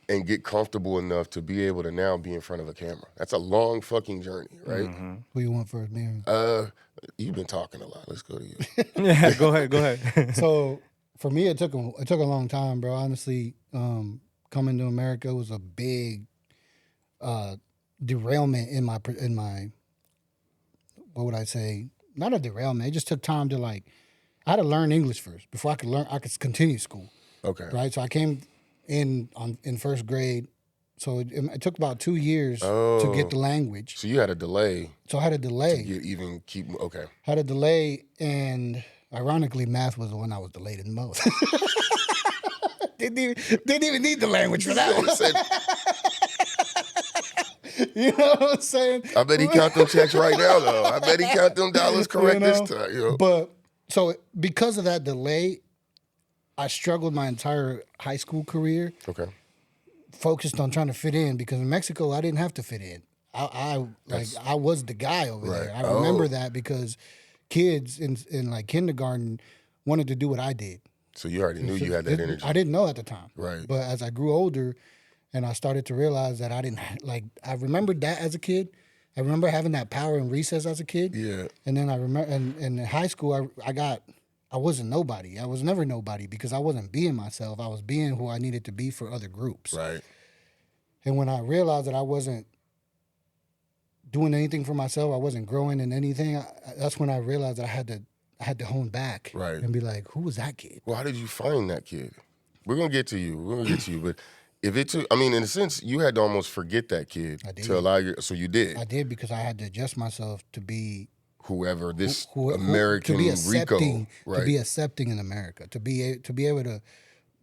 and get comfortable enough to be able to now be in front of a camera? That's a long fucking journey, right? Who you want first, me? You've been talking a lot. Let's go to you. Yeah, go ahead. So for me, it took a long time, bro. Honestly, coming to America was a big derailment in my what would I say? Not a derailment. It just took time to I had to learn English first before I could continue school. Okay. Right. So I came in first grade. So it took about 2 years to get the language. So you had a delay. So I had a delay. Okay. Had a delay, and ironically, math was the one I was delayed in the most. didn't even need the language for that one. You know what I'm saying? I bet he count them checks right now, though. I bet he count them dollars correct this time. You know? But so because of that delay, I struggled my entire high school career. Okay. Focused on trying to fit in, because in Mexico I didn't have to fit in. I was the guy over there. I remember that because kids in kindergarten wanted to do what I did. So you already knew you had that energy. I didn't know at the time. Right. But as I grew older and I started to realize that I didn't I remembered that as a kid. I remember having that power in recess as a kid. Yeah. And then I remember and in high school I wasn't nobody. I was never nobody because I wasn't being myself. I was being who I needed to be for other groups. Right. And when I realized that I wasn't doing anything for myself, I wasn't growing in anything, that's when I realized that I had to hone back and be like, who was that kid? Well, how did you find that kid? We're going to get to you. But if it took, in a sense, you had to almost forget that kid to allow so you did. I did, because I had to adjust myself to be whoever this American to be accepting, Rico, to be accepting in America, to be able to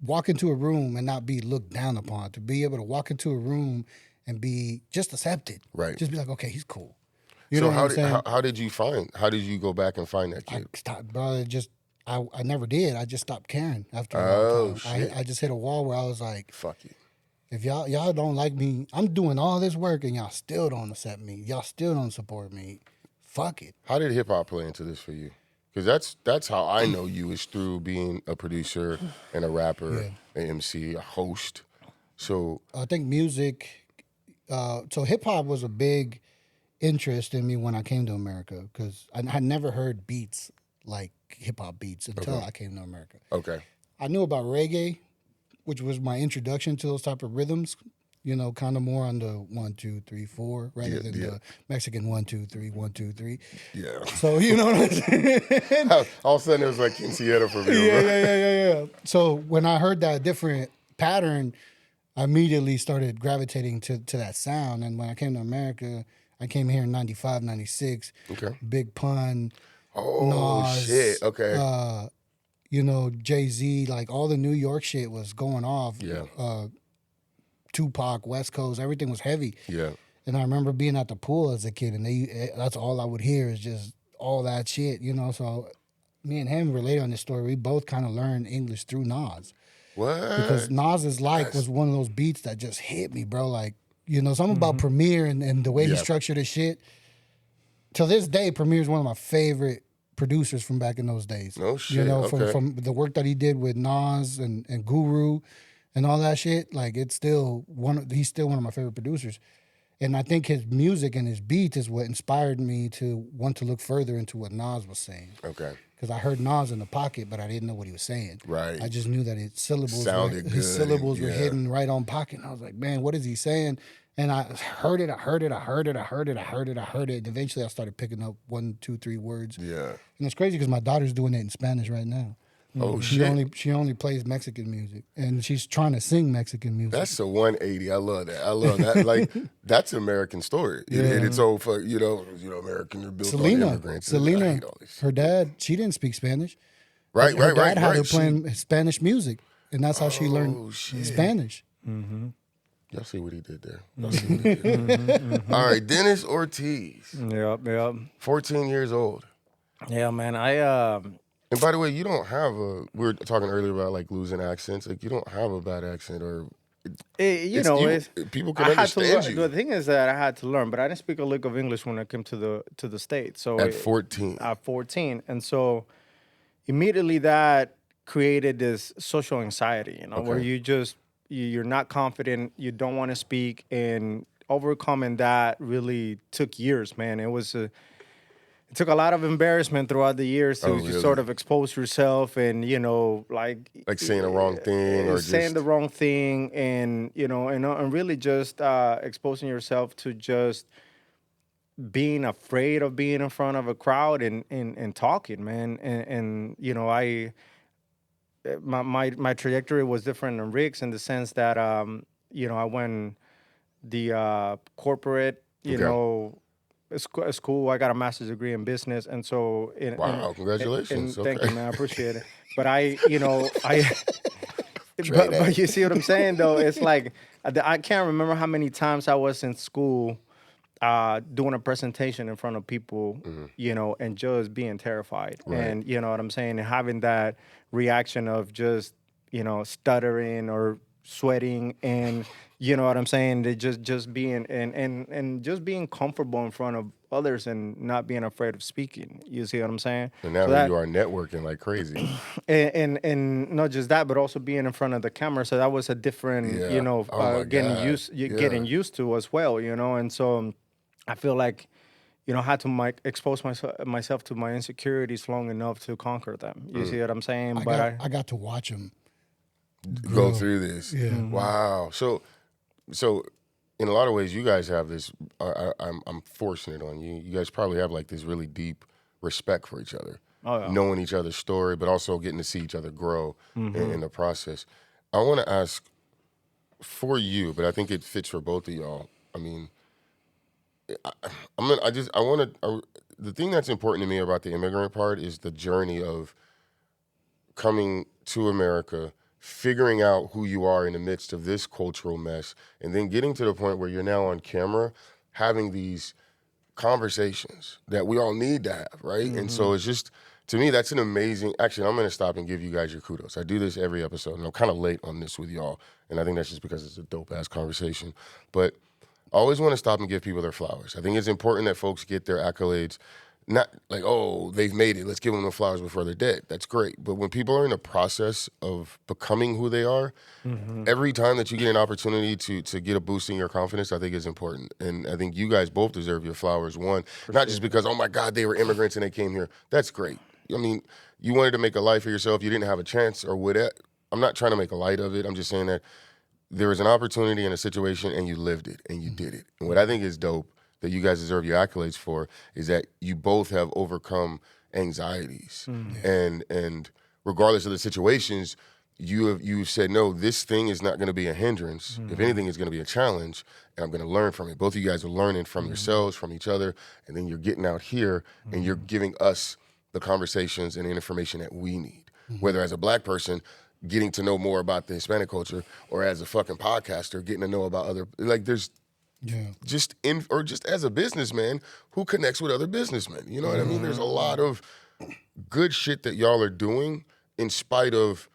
walk into a room and not be looked down upon, to be able to walk into a room and be just accepted, right? Just be like, okay, he's cool. So how did you go back and find that kid? I stopped, bro. I never did. I just stopped caring after a long time. Shit. I just hit a wall where I was like, fuck you. If y'all don't like me, I'm doing all this work and y'all still don't accept me. Y'all still don't support me. Fuck it. How did hip hop play into this for you? Because that's how I know you, is through being a producer and a rapper, an MC, a host. So I think music. So hip hop was a big interest in me when I came to America, because I had never heard beats like hip hop beats until I came to America. Okay. I knew about reggae, which was my introduction to those type of rhythms. You know, kind of more on the 1, 2, 3, 4, rather than the Mexican 1, 2, 3, 1, 2, 3. Yeah. So you know what I'm saying? All of a sudden it was like quinceañera for me. Yeah. So when I heard that different pattern, I immediately started gravitating to that sound. And when I came to America, I came here in 95, 96. Okay. Big Pun. Oh, Nas, shit. Okay. Jay-Z, like all the New York shit was going off. Yeah. Tupac, West Coast, everything was heavy. Yeah. And I remember being at the pool as a kid, and that's all I would hear is just all that shit, you know. So me and him related on this story. We both kind of learned English through Nas. What? Because Nas's was one of those beats that just hit me, bro. Like, you know, something about Premier and the way he structured his shit. Till this day, Premier is one of my favorite producers from back in those days. No shit. You know, from the work that he did with Nas and Guru and all that shit. Like, he's still one of my favorite producers. And I think his music and his beats is what inspired me to want to look further into what Nas was saying. Okay. Because I heard Nas in the pocket, but I didn't know what he was saying. Right. I just knew that his syllables were hidden right on pocket. And I was like, man, what is he saying? And I heard it. And eventually I started picking up 1, 2, 3 words. Yeah. And it's crazy because my daughter's doing it in Spanish right now. Oh, shit. She only plays Mexican music, and she's trying to sing Mexican music. That's a 180. I love that. Like, that's an American story. Yeah. And it's all for, American, you're built on immigrants. Selena, I hate all this shit. her dad, she didn't speak Spanish. Right. Her dad had her playing Spanish music, and that's how she learned Spanish. Mm-hmm. Y'all see what he did there. All right, Dennis Ortiz. Yep. 14 years old. Yeah, man. And by the way, you don't have we were talking earlier about like losing accents. Like, you don't have a bad accent, or people can understand you. The thing is that I had to learn, but I didn't speak a lick of English when I came to the States. So at 14. At 14, and so immediately that created this social anxiety, where you're not confident, you don't want to speak, and overcoming that really took years, man. It took a lot of embarrassment throughout the years to just sort of expose yourself and, like saying the wrong thing or saying just the wrong thing and, and really just exposing yourself to just being afraid of being in front of a crowd and talking, man. And my trajectory was different than Rick's in the sense that, I went the corporate, school. I got a master's degree in business, and so congratulations! Thank you, man. I appreciate it. But but you see what I'm saying, though? It's like I can't remember how many times I was in school doing a presentation in front of people, and just being terrified, and you know what I'm saying, and having that reaction of just stuttering or sweating, and you know what I'm saying, they just being and just being comfortable in front of others and not being afraid of speaking. You see what I'm saying? And now you are networking like crazy. and not just that, but also being in front of the camera. So that was a different, getting used to as well, and so I feel like, I had to expose myself to my insecurities long enough to conquer them. You see what I'm saying? I got to watch them go through this. Yeah. Wow. So in a lot of ways, you guys have this. I'm forcing it on you. You guys probably have like this really deep respect for each other, knowing each other's story, but also getting to see each other grow in the process. I want to ask for you, but I think it fits for both of y'all. I mean, the thing that's important to me about the immigrant part is the journey of coming to America, figuring out who you are in the midst of this cultural mess, and then getting to the point where you're now on camera having these conversations that we all need to have, right? And so it's just, to me, that's an amazing, actually, I'm going to stop and give you guys your kudos. I do this every episode, and I'm kind of late on this with y'all, and I think that's just because it's a dope-ass conversation. But I always want to stop and give people their flowers. I think it's important that folks get their accolades, not like, oh, they've made it, let's give them the flowers before they're dead. That's great. But when people are in the process of becoming who they are, every time that you get an opportunity to get a boost in your confidence, I think is important. And I think you guys both deserve your flowers. One, not just because, oh my God, they were immigrants and they came here. That's great. I mean, you wanted to make a life for yourself, you didn't have a chance or whatever. I'm not trying to make a light of it. I'm just saying that there was an opportunity in a situation and you lived it and you did it. And what I think is dope that you guys deserve your accolades for is that you both have overcome anxieties. And regardless of the situations, you've said, no, this thing is not going to be a hindrance. If anything, it's going to be a challenge, and I'm going to learn from it. Both of you guys are learning from yourselves, from each other, and then you're getting out here and you're giving us the conversations and the information that we need. Whether as a black person, getting to know more about the Hispanic culture, or as a fucking podcaster, getting to know about other, like there's just as a businessman who connects with other businessmen. You know what I mean? There's a lot of good shit that y'all are doing in spite of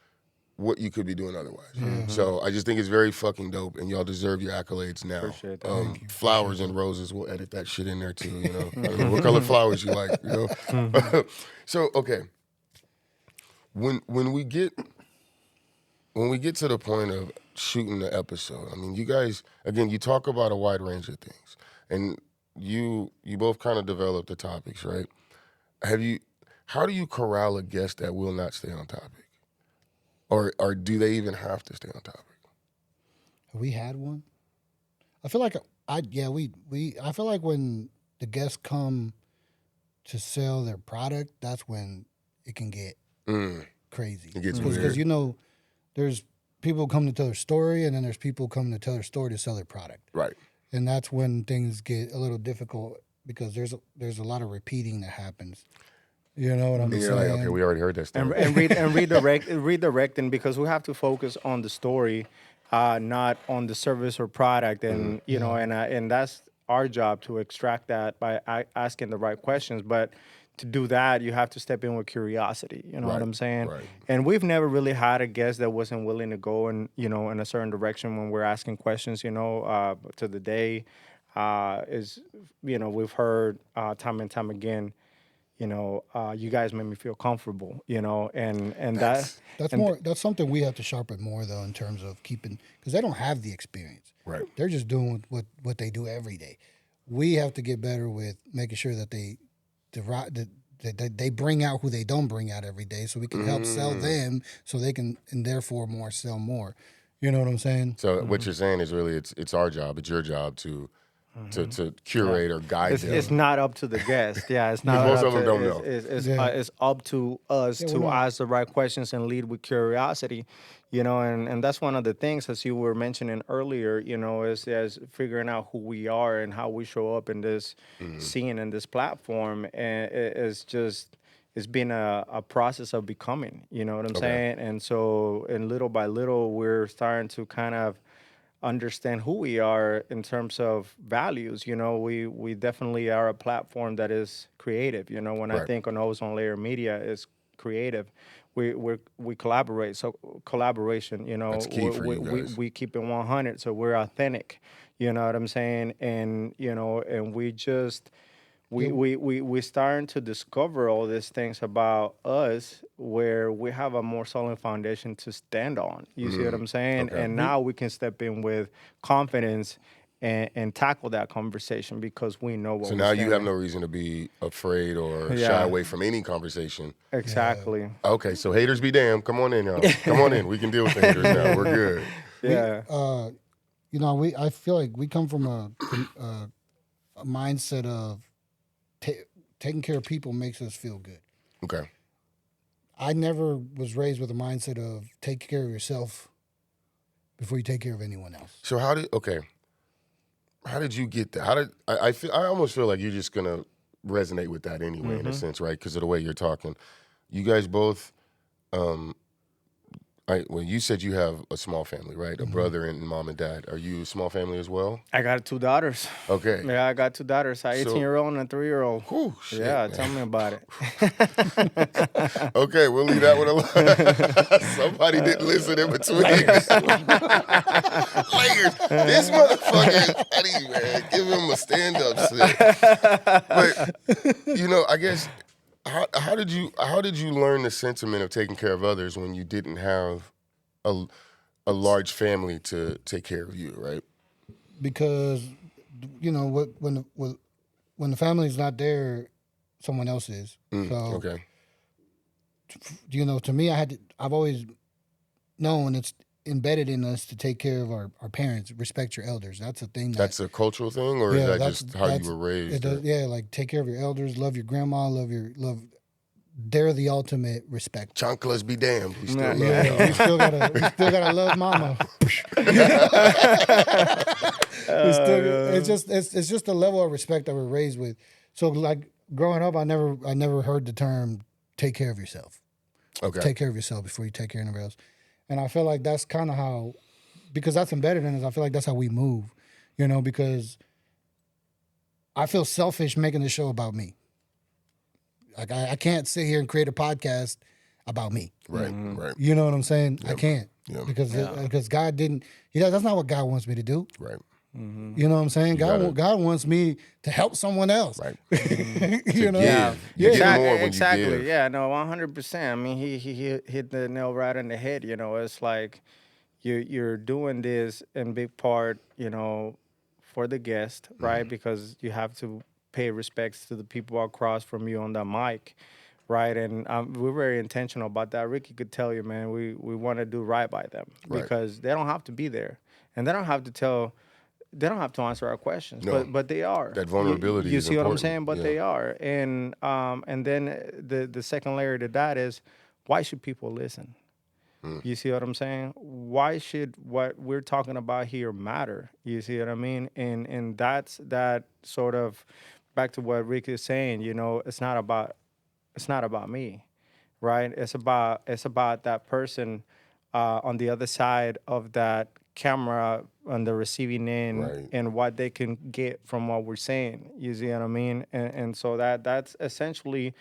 what you could be doing otherwise. So I just think it's very fucking dope, and y'all deserve your accolades now. Appreciate that. Flowers and roses, we'll edit that shit in there too, you know? I mean, what color flowers you like, you know? So, okay. When we get to the point of shooting the episode, I mean, you guys, again, you talk about a wide range of things, and you both kind of develop the topics, right? How do you corral a guest that will not stay on topic? Or do they even have to stay on topic? Have we had one? I feel like I feel like when the guests come to sell their product, that's when it can get crazy. It gets weird. Because, you know, there's people come to tell their story, and then there's people come to tell their story to sell their product. Right. And that's when things get a little difficult, because there's a lot of repeating that happens. You know what I'm saying? Like, okay, we already heard that story. And redirecting, because we have to focus on the story, not on the service or product, and you know, and that's our job, to extract that by asking the right questions. But to do that, you have to step in with curiosity. You know what I'm saying? Right. And we've never really had a guest that wasn't willing to go in a certain direction when we're asking questions. You know, to the day we've heard time and time again, you guys made me feel comfortable, and That's- That's something we have to sharpen more though in terms of keeping, because they don't have the experience. Right. They're just doing what they do every day. We have to get better with making sure that they bring out who they don't bring out every day, so we can help sell them, so they can, and therefore more sell more. You know what I'm saying? So what you're saying is really it's our job, it's your job to curate or guide them. it's not up to the guest. Yeah, it's not. Most up of them to, don't know. It's up to us we to know. ask the right questions and lead with curiosity, and that's one of the things, as you were mentioning earlier, is figuring out who we are and how we show up in this scene and this platform, and it's been a process of becoming. You know what I'm saying? And so, and little by little, we're starting to kind of understand who we are in terms of values. We definitely are a platform that is creative. When I Right. think on Ozone Lair Media is creative, we collaborate. So collaboration, That's key for you guys. we keep it 100. So we're authentic. You know what I'm saying? And and we just we starting to discover all these things about us, where we have a more solid foundation to stand on. You see what I'm saying? Okay. And now we can step in with confidence and tackle that conversation, because we know what So we're now you have standing. no reason to be afraid or shy Yeah. away from any conversation. Exactly. Okay, so haters be damned. Come on in, y'all. Come on in. We can deal with the haters now. We're good. Yeah. I feel like we come from a mindset of taking care of people makes us feel good. Okay. I never was raised with a mindset of take care of yourself before you take care of anyone else. So how did you get that? I almost feel like you're just gonna resonate with that anyway, in a sense, right? Because of the way you're talking. You guys both, well, you said you have a small family, right? A brother and mom and dad. Are you a small family as well? I got 2 daughters. Okay. Yeah, I got 2 daughters, an 18-year-old and a 3-year-old. Whew, shit, Yeah, man. tell me about it. Okay, we'll leave that one alone. Somebody didn't listen in between. Layers. This motherfucker, Eddie, man, give him a stand-up sit. But I guess how did you learn the sentiment of taking care of others when you didn't have a large family to take care of you, right? Because when the family's not there, someone else is. So Okay. to me, I've always known it's embedded in us to take care of our parents, respect your elders. That's a thing. That's a cultural thing, or is that just how you were raised? Like take care of your elders, love your grandma, they're the ultimate respect. Chanclas be damned. We still love Yeah, y'all. we still gotta love mama. It's just a level of respect that we're raised with. So like growing up, I never heard the term "take care of yourself." Okay. Take care of yourself before you take care of anybody else. And I feel like that's kind of how, because that's embedded in us. I feel like that's how we move. Because I feel selfish making this show about me. Like I can't sit here and create a podcast about me. Right. Right. You know what I'm saying? I can't. Yeah. Because God didn't. That's not what God wants me to do. Right. You know what I'm saying? God wants me to help someone else. Right. You know? Yeah. You get more when exactly. you give. Yeah, no, 100%. I mean, he hit the nail right on the head. It's like you're doing this in big part, for the guest, right? Because you have to pay respects to the people across from you on the mic, right? And we're very intentional about that. Ricky could tell you, man, we want to do right by them, Right. because they don't have to be there, and they don't have to answer our questions, No. but they are. That vulnerability You is see what I'm important. saying? But Yeah. they are, and then the second layer to that is, why should people listen? You see what I'm saying? Why should what we're talking about here matter? You see what I mean? And that's that sort of back to what Rick is saying. It's not about me, right? It's about that person on the other side of that camera on the receiving end, Right. and what they can get from what we're saying. You see what I mean? And so that's essentially,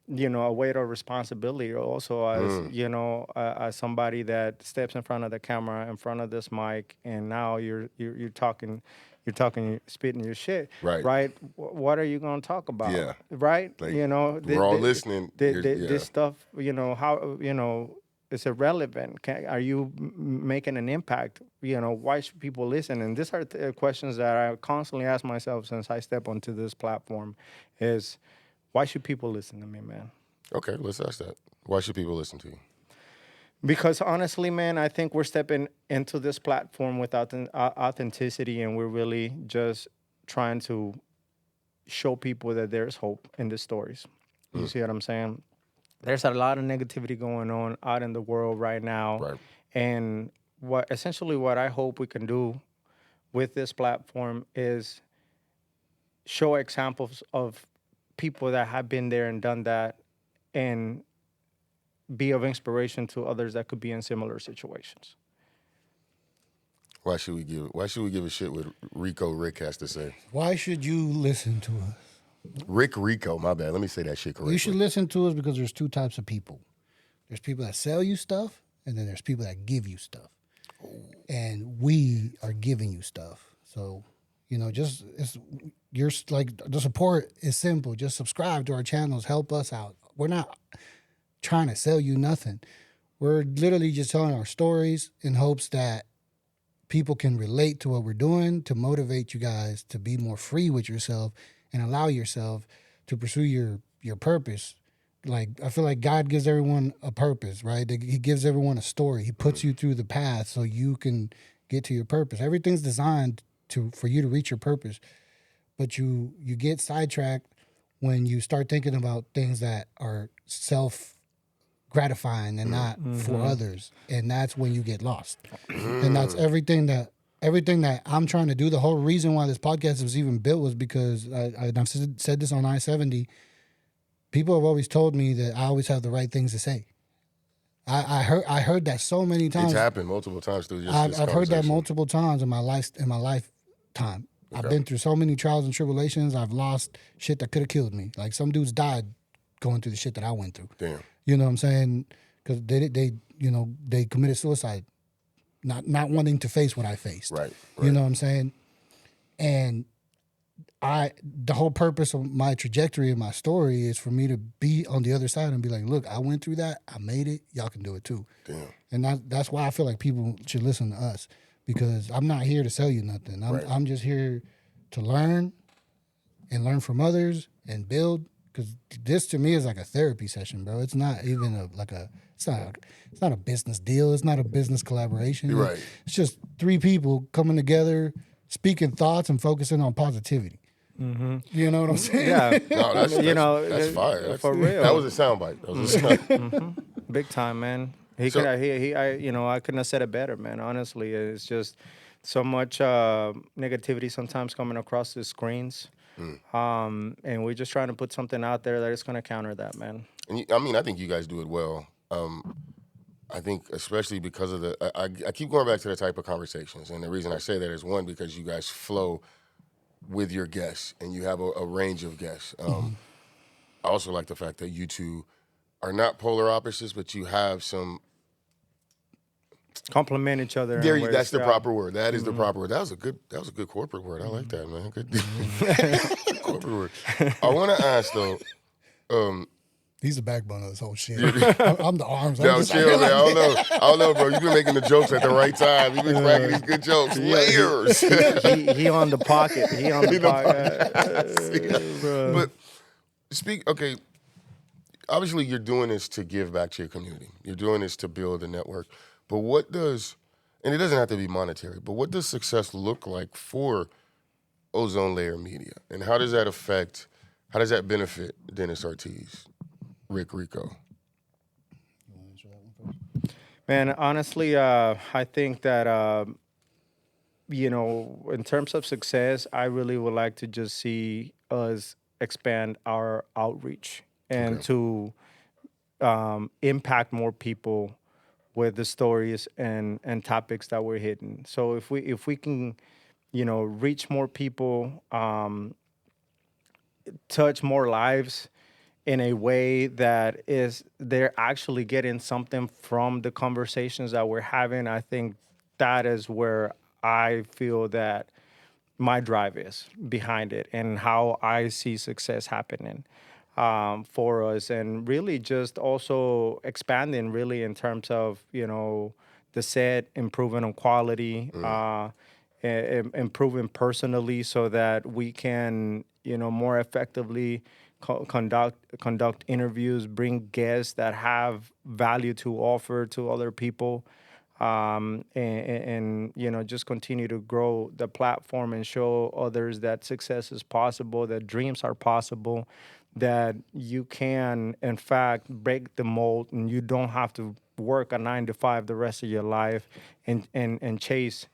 a weight of responsibility also, as as somebody that steps in front of the camera, in front of this mic, and now you're talking spitting your shit, Right. right? What are you gonna talk about? Yeah. Right? Like, You know, we're all listening. Yeah. This stuff, how it's irrelevant. Are you making an impact? Why should people listen? And these are questions that I constantly ask myself since I step onto this platform. Is why should people listen to me, man? Okay, let's ask that. Why should people listen to you? Because honestly, man, I think we're stepping into this platform with authenticity, and we're really just trying to show people that there's hope in the stories. You see what I'm saying? There's a lot of negativity going on out in the world right now. Right. And what I hope we can do with this platform is show examples of people that have been there and done that, and be of inspiration to others that could be in similar situations. Why should we give a shit what Rick has to say? Why should you listen to us? RikcRikco, my bad. Let me say that shit correctly. You should listen to us because there's two types of people. There's people that sell you stuff, and then there's people that give you stuff. And we are giving you stuff. So, the support is simple. Just subscribe to our channels. Help us out. We're not trying to sell you nothing. We're literally just telling our stories in hopes that people can relate to what we're doing, to motivate you guys to be more free with yourself and allow yourself to pursue your purpose. Like, I feel like God gives everyone a purpose, right? He gives everyone a story. He puts you through the path so you can get to your purpose. Everything's designed for you to reach your purpose. But you get sidetracked when you start thinking about things that are self-gratifying and not for others. And that's when you get lost. And that's everything that I'm trying to do. The whole reason why this podcast was even built was because I've said this on I-70. People have always told me that I always have the right things to say. I heard that so many times. It's happened multiple times through this I've heard that conversation. multiple times in my lifetime. Okay. I've been through so many trials and tribulations. I've lost shit that could have killed me. Like, some dudes died going through the shit that I went through. Damn. You know what I'm saying? Because they committed suicide, not wanting to face what I faced. Right. You know what I'm saying? And the whole purpose of my trajectory and my story is for me to be on the other side and be like, look, I went through that. I made it. Y'all can do it too. Damn. And that's why I feel like people should listen to us, because I'm not here to sell you nothing. I'm just here to learn and learn from others and build, because this to me is like a therapy session, bro. It's not even it's not a business deal. It's not a business collaboration. You're right. It's just three people coming together, speaking thoughts and focusing on positivity. Mm-hmm. You know what I'm saying? Yeah. No, that's fire. That's, for real. That was a soundbite. Big time, man. I couldn't have said it better, man. Honestly, it's just so much negativity sometimes coming across the screens. And we're just trying to put something out there that is going to counter that, man. And I think you guys do it well. I think especially because of I keep going back to the type of conversations. And the reason I say that is, one, because you guys flow with your guests and you have a range of guests. I also like the fact that you two are not polar opposites, but you have some... Complement each other. That's the proper word. That is the proper word. That was a good corporate word. I like that, man. Good corporate word. I want to ask though. He's the backbone of this whole shit. I'm the arms. Yo, chill, man. I don't know, bro. You've been making the jokes at the right time. You've been cracking these good jokes. Layers. He on the pocket. He on the pocket. But okay. Obviously, you're doing this to give back to your community. You're doing this to build a network. But and it doesn't have to be monetary, but what does success look like for Ozone Lair Media? And how does that benefit Dennis Ortiz, RikcRikco? Man, honestly, I think that, in terms of success, I really would like to just see us expand our outreach and to impact more people with the stories and topics that we're hitting. So if we can, reach more people, touch more lives in a way that they're actually getting something from the conversations that we're having, I think that is where I feel that my drive is behind it and how I see success happening for us, and really just also expanding really in terms of, the set, improving on quality, improving personally so that we can, more effectively conduct interviews, bring guests that have value to offer to other people, and just continue to grow the platform and show others that success is possible, that dreams are possible, that you can in fact break the mold and you don't have to work a 9 to 5 the rest of your life and chase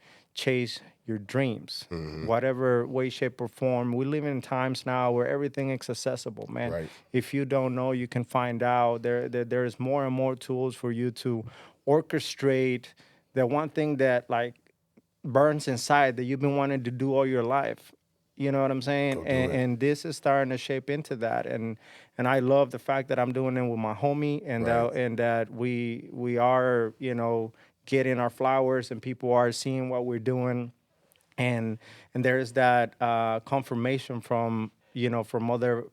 your dreams, whatever way, shape, or form. We live in times now where everything is accessible, man. Right. If you don't know, you can find out. There's more and more tools for you to orchestrate the one thing that like burns inside that you've been wanting to do all your life. You know what I'm saying? Go do And, it. and this is starting to shape into that. And I love the fact that I'm doing it with my homie, and Right. that we are, getting our flowers and people are seeing what we're doing. And there's that confirmation from from other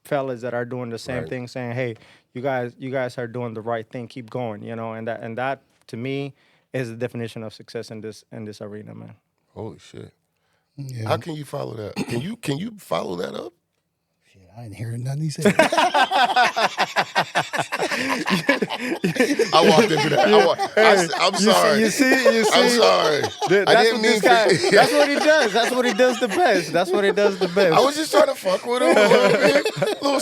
fellas that are doing the same Right. thing, saying, hey, you guys are doing the right thing, keep going, and that to me is the definition of success in this arena, man. Holy shit. Yeah. How can you follow that? Can you follow that up? Shit, I didn't hear nothing he said. I walked into that. I'm sorry. You see, I'm sorry. I didn't mean for. that's what he does. That's what he does the best. That's what he does the best. I was just trying to fuck with him a little bit. Little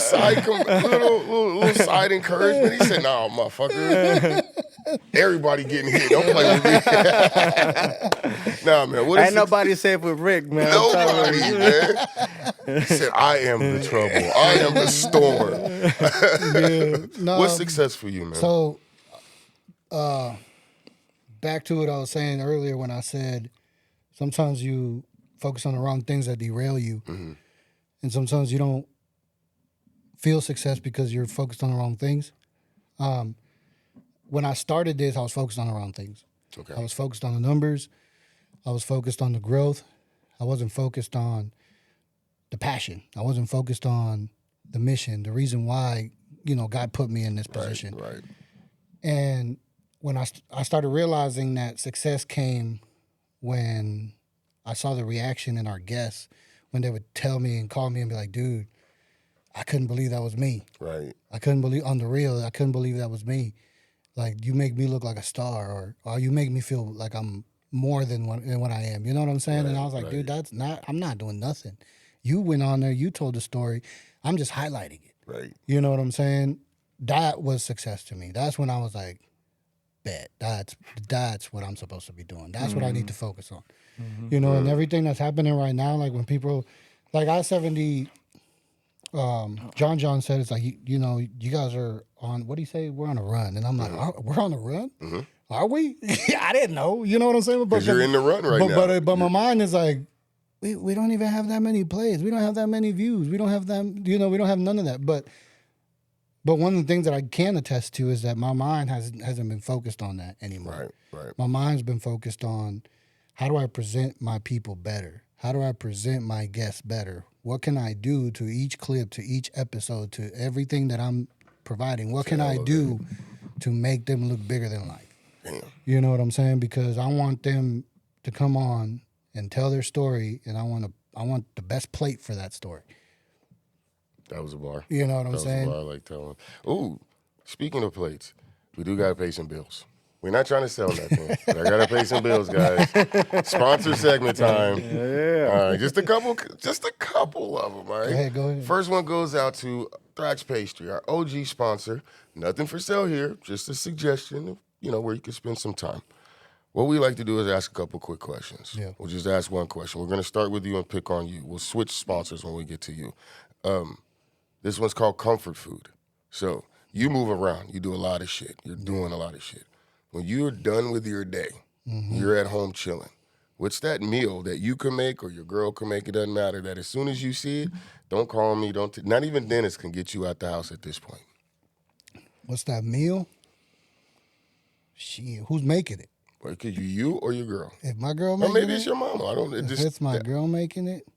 side encouragement. He said, "No, motherfucker. Everybody getting hit. Don't play with me." Nah, man. What is Ain't nobody safe with Rick, man. I'm telling Nobody, you. man. He said, "I am the trouble. I am the storm." No, What's success for you, man? So, back to what I was saying earlier when I said sometimes you focus on the wrong things that derail you, and sometimes you don't feel success because you're focused on the wrong things. When I started this, I was focused on the wrong things. Okay. I was focused on the numbers. I was focused on the growth. I wasn't focused on the passion. I wasn't focused on the mission, the reason why, God put me in this position. Right. And when I started realizing that success came when I saw the reaction in our guests when they would tell me and call me and be like, dude, I couldn't believe that was me. Right. I couldn't believe, on the real, I couldn't believe that was me. Like, you make me look like a star, or you make me feel like I'm more than what I am. You know what I'm saying? Right, And I was like, dude, I'm not doing nothing. You went on there, you told the story. I'm just highlighting it. Right. You know what I'm saying? That was success to me. That's when I was like, bet. That's what I'm supposed to be doing. That's what I need to focus on. And everything that's happening right now, like when people, like I-70, John said, it's like, you guys are on, what do you say? We're on a run. And I'm like, we're on a run? Are we? I didn't know. You know what I'm saying? Because you're in the run right now. But my mind is like, we don't even have that many plays. We don't have that many views. We don't have that, we don't have none of that. But one of the things that I can attest to is that my mind hasn't been focused on that anymore. Right. My mind's been focused on how do I present my people better? How do I present my guests better? What can I do to each clip, to each episode, to everything that I'm providing? What can I do to make them look bigger than life? Damn. You know what I'm saying? Because I want them to come on and tell their story, and I want the best plate for that story. That was a bar. You know what I'm That saying? was a bar I like telling. Ooh, speaking of plates, we do got to pay some bills. We're not trying to sell nothing, but I got to pay some bills, guys. Sponsor segment time. Yeah. All right, just a couple of them, all right? Go ahead. First one goes out to Thrax Pastry, our OG sponsor. Nothing for sale here, just a suggestion of, where you can spend some time. What we like to do is ask a couple quick questions. Yeah. We'll just ask one question. We're going to start with you and pick on you. We'll switch sponsors when we get to you. This one's called Comfort Food. So you move around. You do a lot of shit. You're doing a lot of shit. When you're done with your day, you're at home chilling. What's that meal that you can make or your girl can make? It doesn't matter. That as soon as you see it, don't call me. Not even Dennis can get you out the house at this point. What's that meal? Shit, who's making it? Or it could be you or your girl. If my girl Or making maybe it, it's your mama. I don't. if it's my girl making it,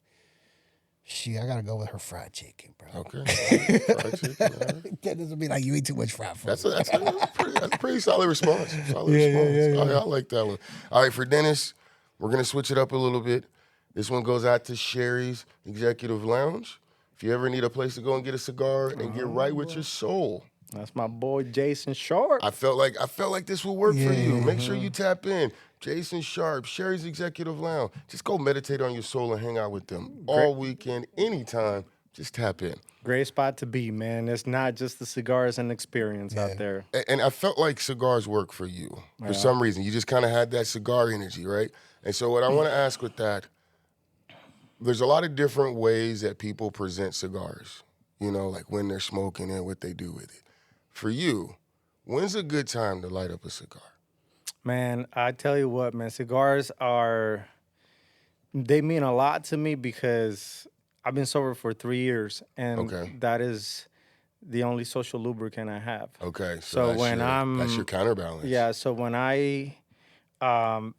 I gotta go with her fried chicken, bro. Okay. Fried chicken. All right. Dennis will be like, you eat too much fried food. That's a pretty solid response. I like that one. All right, for Dennis, we're gonna switch it up a little bit. This one goes out to Sherry's Executive Lounge. If you ever need a place to go and get a cigar and get right with your soul. That's my boy Jason Sharp. I felt like this will work for you. Make sure you tap in. Jason Sharp, Sherry's Executive Lounge. Just go meditate on your soul and hang out with them all weekend, anytime. Just tap in. Great spot to be, man. It's not just the cigars and experience out there. And I felt like cigars work for you for some reason. You just kind of had that cigar energy, right? And so what I want to ask with that, there's a lot of different ways that people present cigars, like when they're smoking and what they do with it. For you, when's a good time to light up a cigar? Man, I tell you what, man, cigars they mean a lot to me because I've been sober for 3 years, and that is the only social lubricant I have. Okay, so that's your counterbalance. Yeah, so when I,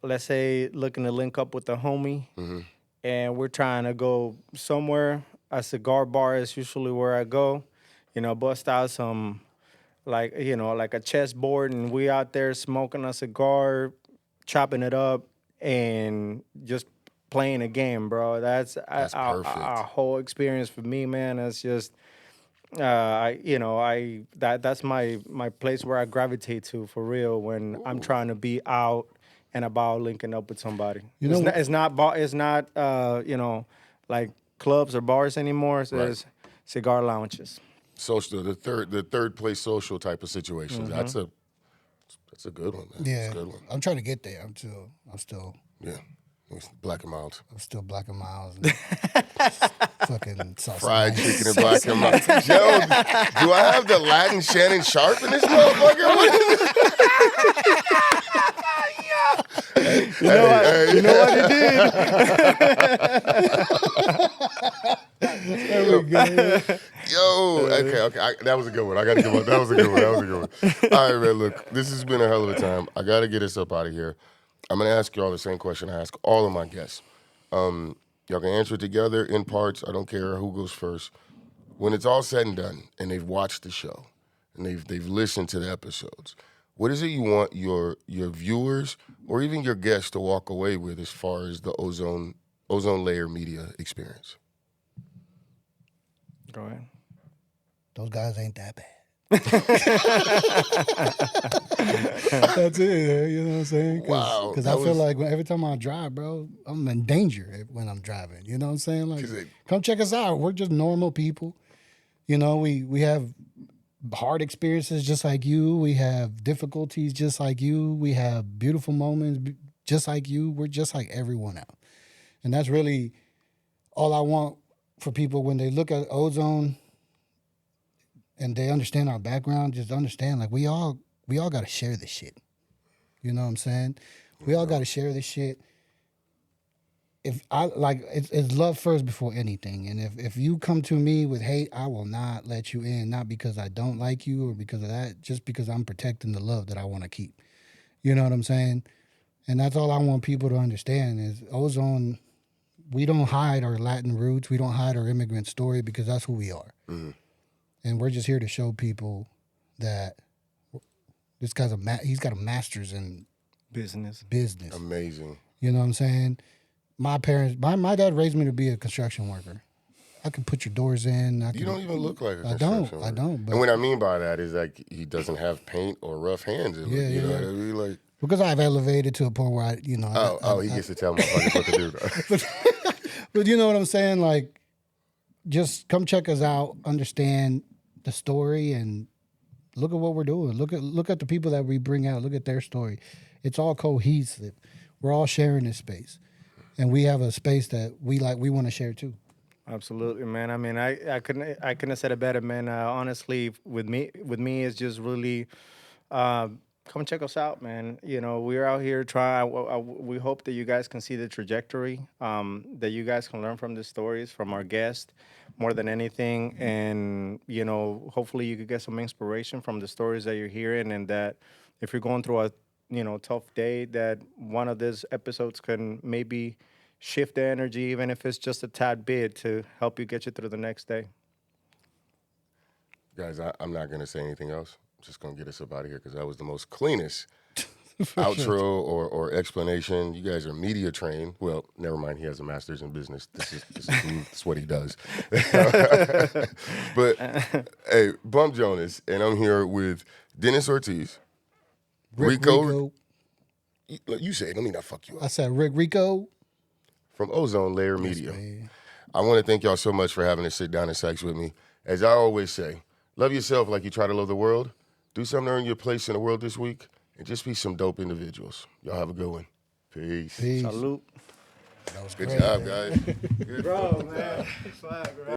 let's say, looking to link up with a homie, and we're trying to go somewhere, a cigar bar is usually where I go, bust out some, like a chessboard, and we out there smoking a cigar, chopping it up, and just playing a game, bro. That's a whole experience for me, man. It's just, that's my place where I gravitate to for real when I'm trying to be out and about linking up with somebody. It's not like clubs or bars anymore. So there's cigar lounges. Social, the third place social type of situations. That's a good one, man. Yeah, that's a good one. I'm trying to get there. I'm still. Yeah, Black and Mild. I'm still Black and Mild. Fucking sauce. Fried chicken and Black and Mild. Yo, do I have the Latin Shannon Sharp in this motherfucker? You know what he did? There we go. Yo, okay. That was a good one. I got to give up. That was a good one. All right, man, look, this has been a hell of a time. I got to get us up out of here. I'm going to ask you all the same question I ask all of my guests. Y'all can answer it together in parts. I don't care who goes first. When it's all said and done and they've watched the show and they've listened to the episodes, what is it you want your viewers or even your guests to walk away with as far as the Ozone Lair Media experience? Go ahead. Those guys ain't that bad. That's it. You know what I'm saying? Wow. Because I feel like every time I drive, bro, I'm in danger when I'm driving. You know what I'm saying? Like, come check us out. We're just normal people. We have hard experiences just like you. We have difficulties just like you. We have beautiful moments just like you. We're just like everyone else. And that's really all I want for people when they look at Ozone and they understand our background. Just understand, like, we all got to share this shit. You know what I'm saying? We all got to share this shit. It's love first before anything. And if you come to me with hate, I will not let you in. Not because I don't like you or because of that, just because I'm protecting the love that I want to keep. You know what I'm saying? And that's all I want people to understand is Ozone. We don't hide our Latin roots. We don't hide our immigrant story because that's who we are. Mm-hmm. And we're just here to show people that this guy's he's got a master's in business. Amazing. You know what I'm saying? My parents, my dad raised me to be a construction worker. I can put your doors in. You don't even look like a construction worker. I don't. But and what I mean by that is like he doesn't have paint or rough hands. You know what I mean? Like, because I've elevated to a point where he gets to tell motherfuckers what to do. But you know what I'm saying? Like, just come check us out, understand the story, and look at what we're doing. Look at the people that we bring out. Look at their story. It's all cohesive. We're all sharing this space, and we have a space that we want to share too. Absolutely, man. I mean, I couldn't have said it better, man. Honestly, with me, it's just really. Come check us out, man. We're out here trying. We hope that you guys can see the trajectory, that you guys can learn from the stories from our guests more than anything. And, hopefully you could get some inspiration from the stories that you're hearing, and that if you're going through tough day, that one of these episodes can maybe shift the energy, even if it's just a tad bit, to help you get you through the next day. Guys, I'm not going to say anything else. I'm just going to get us up out of here because that was the most cleanest outro or explanation. You guys are media trained. Well, never mind. He has a master's in business. This is what he does. But hey, Bump Jonas, and I'm here with Dennis Ortiz, RikcRikco. You say it. Let me not fuck you up. I said RikcRikco. From Ozone Lair Media. Man. I want to thank y'all so much for having to sit down and Sykes with me. As I always say, love yourself like you try to love the world. Do something to earn your place in the world this week. And just be some dope individuals. Y'all have a good one. Peace. Peace. Salute. That was Good great, job, man. guys. Good. Bro, man. Swag, bro.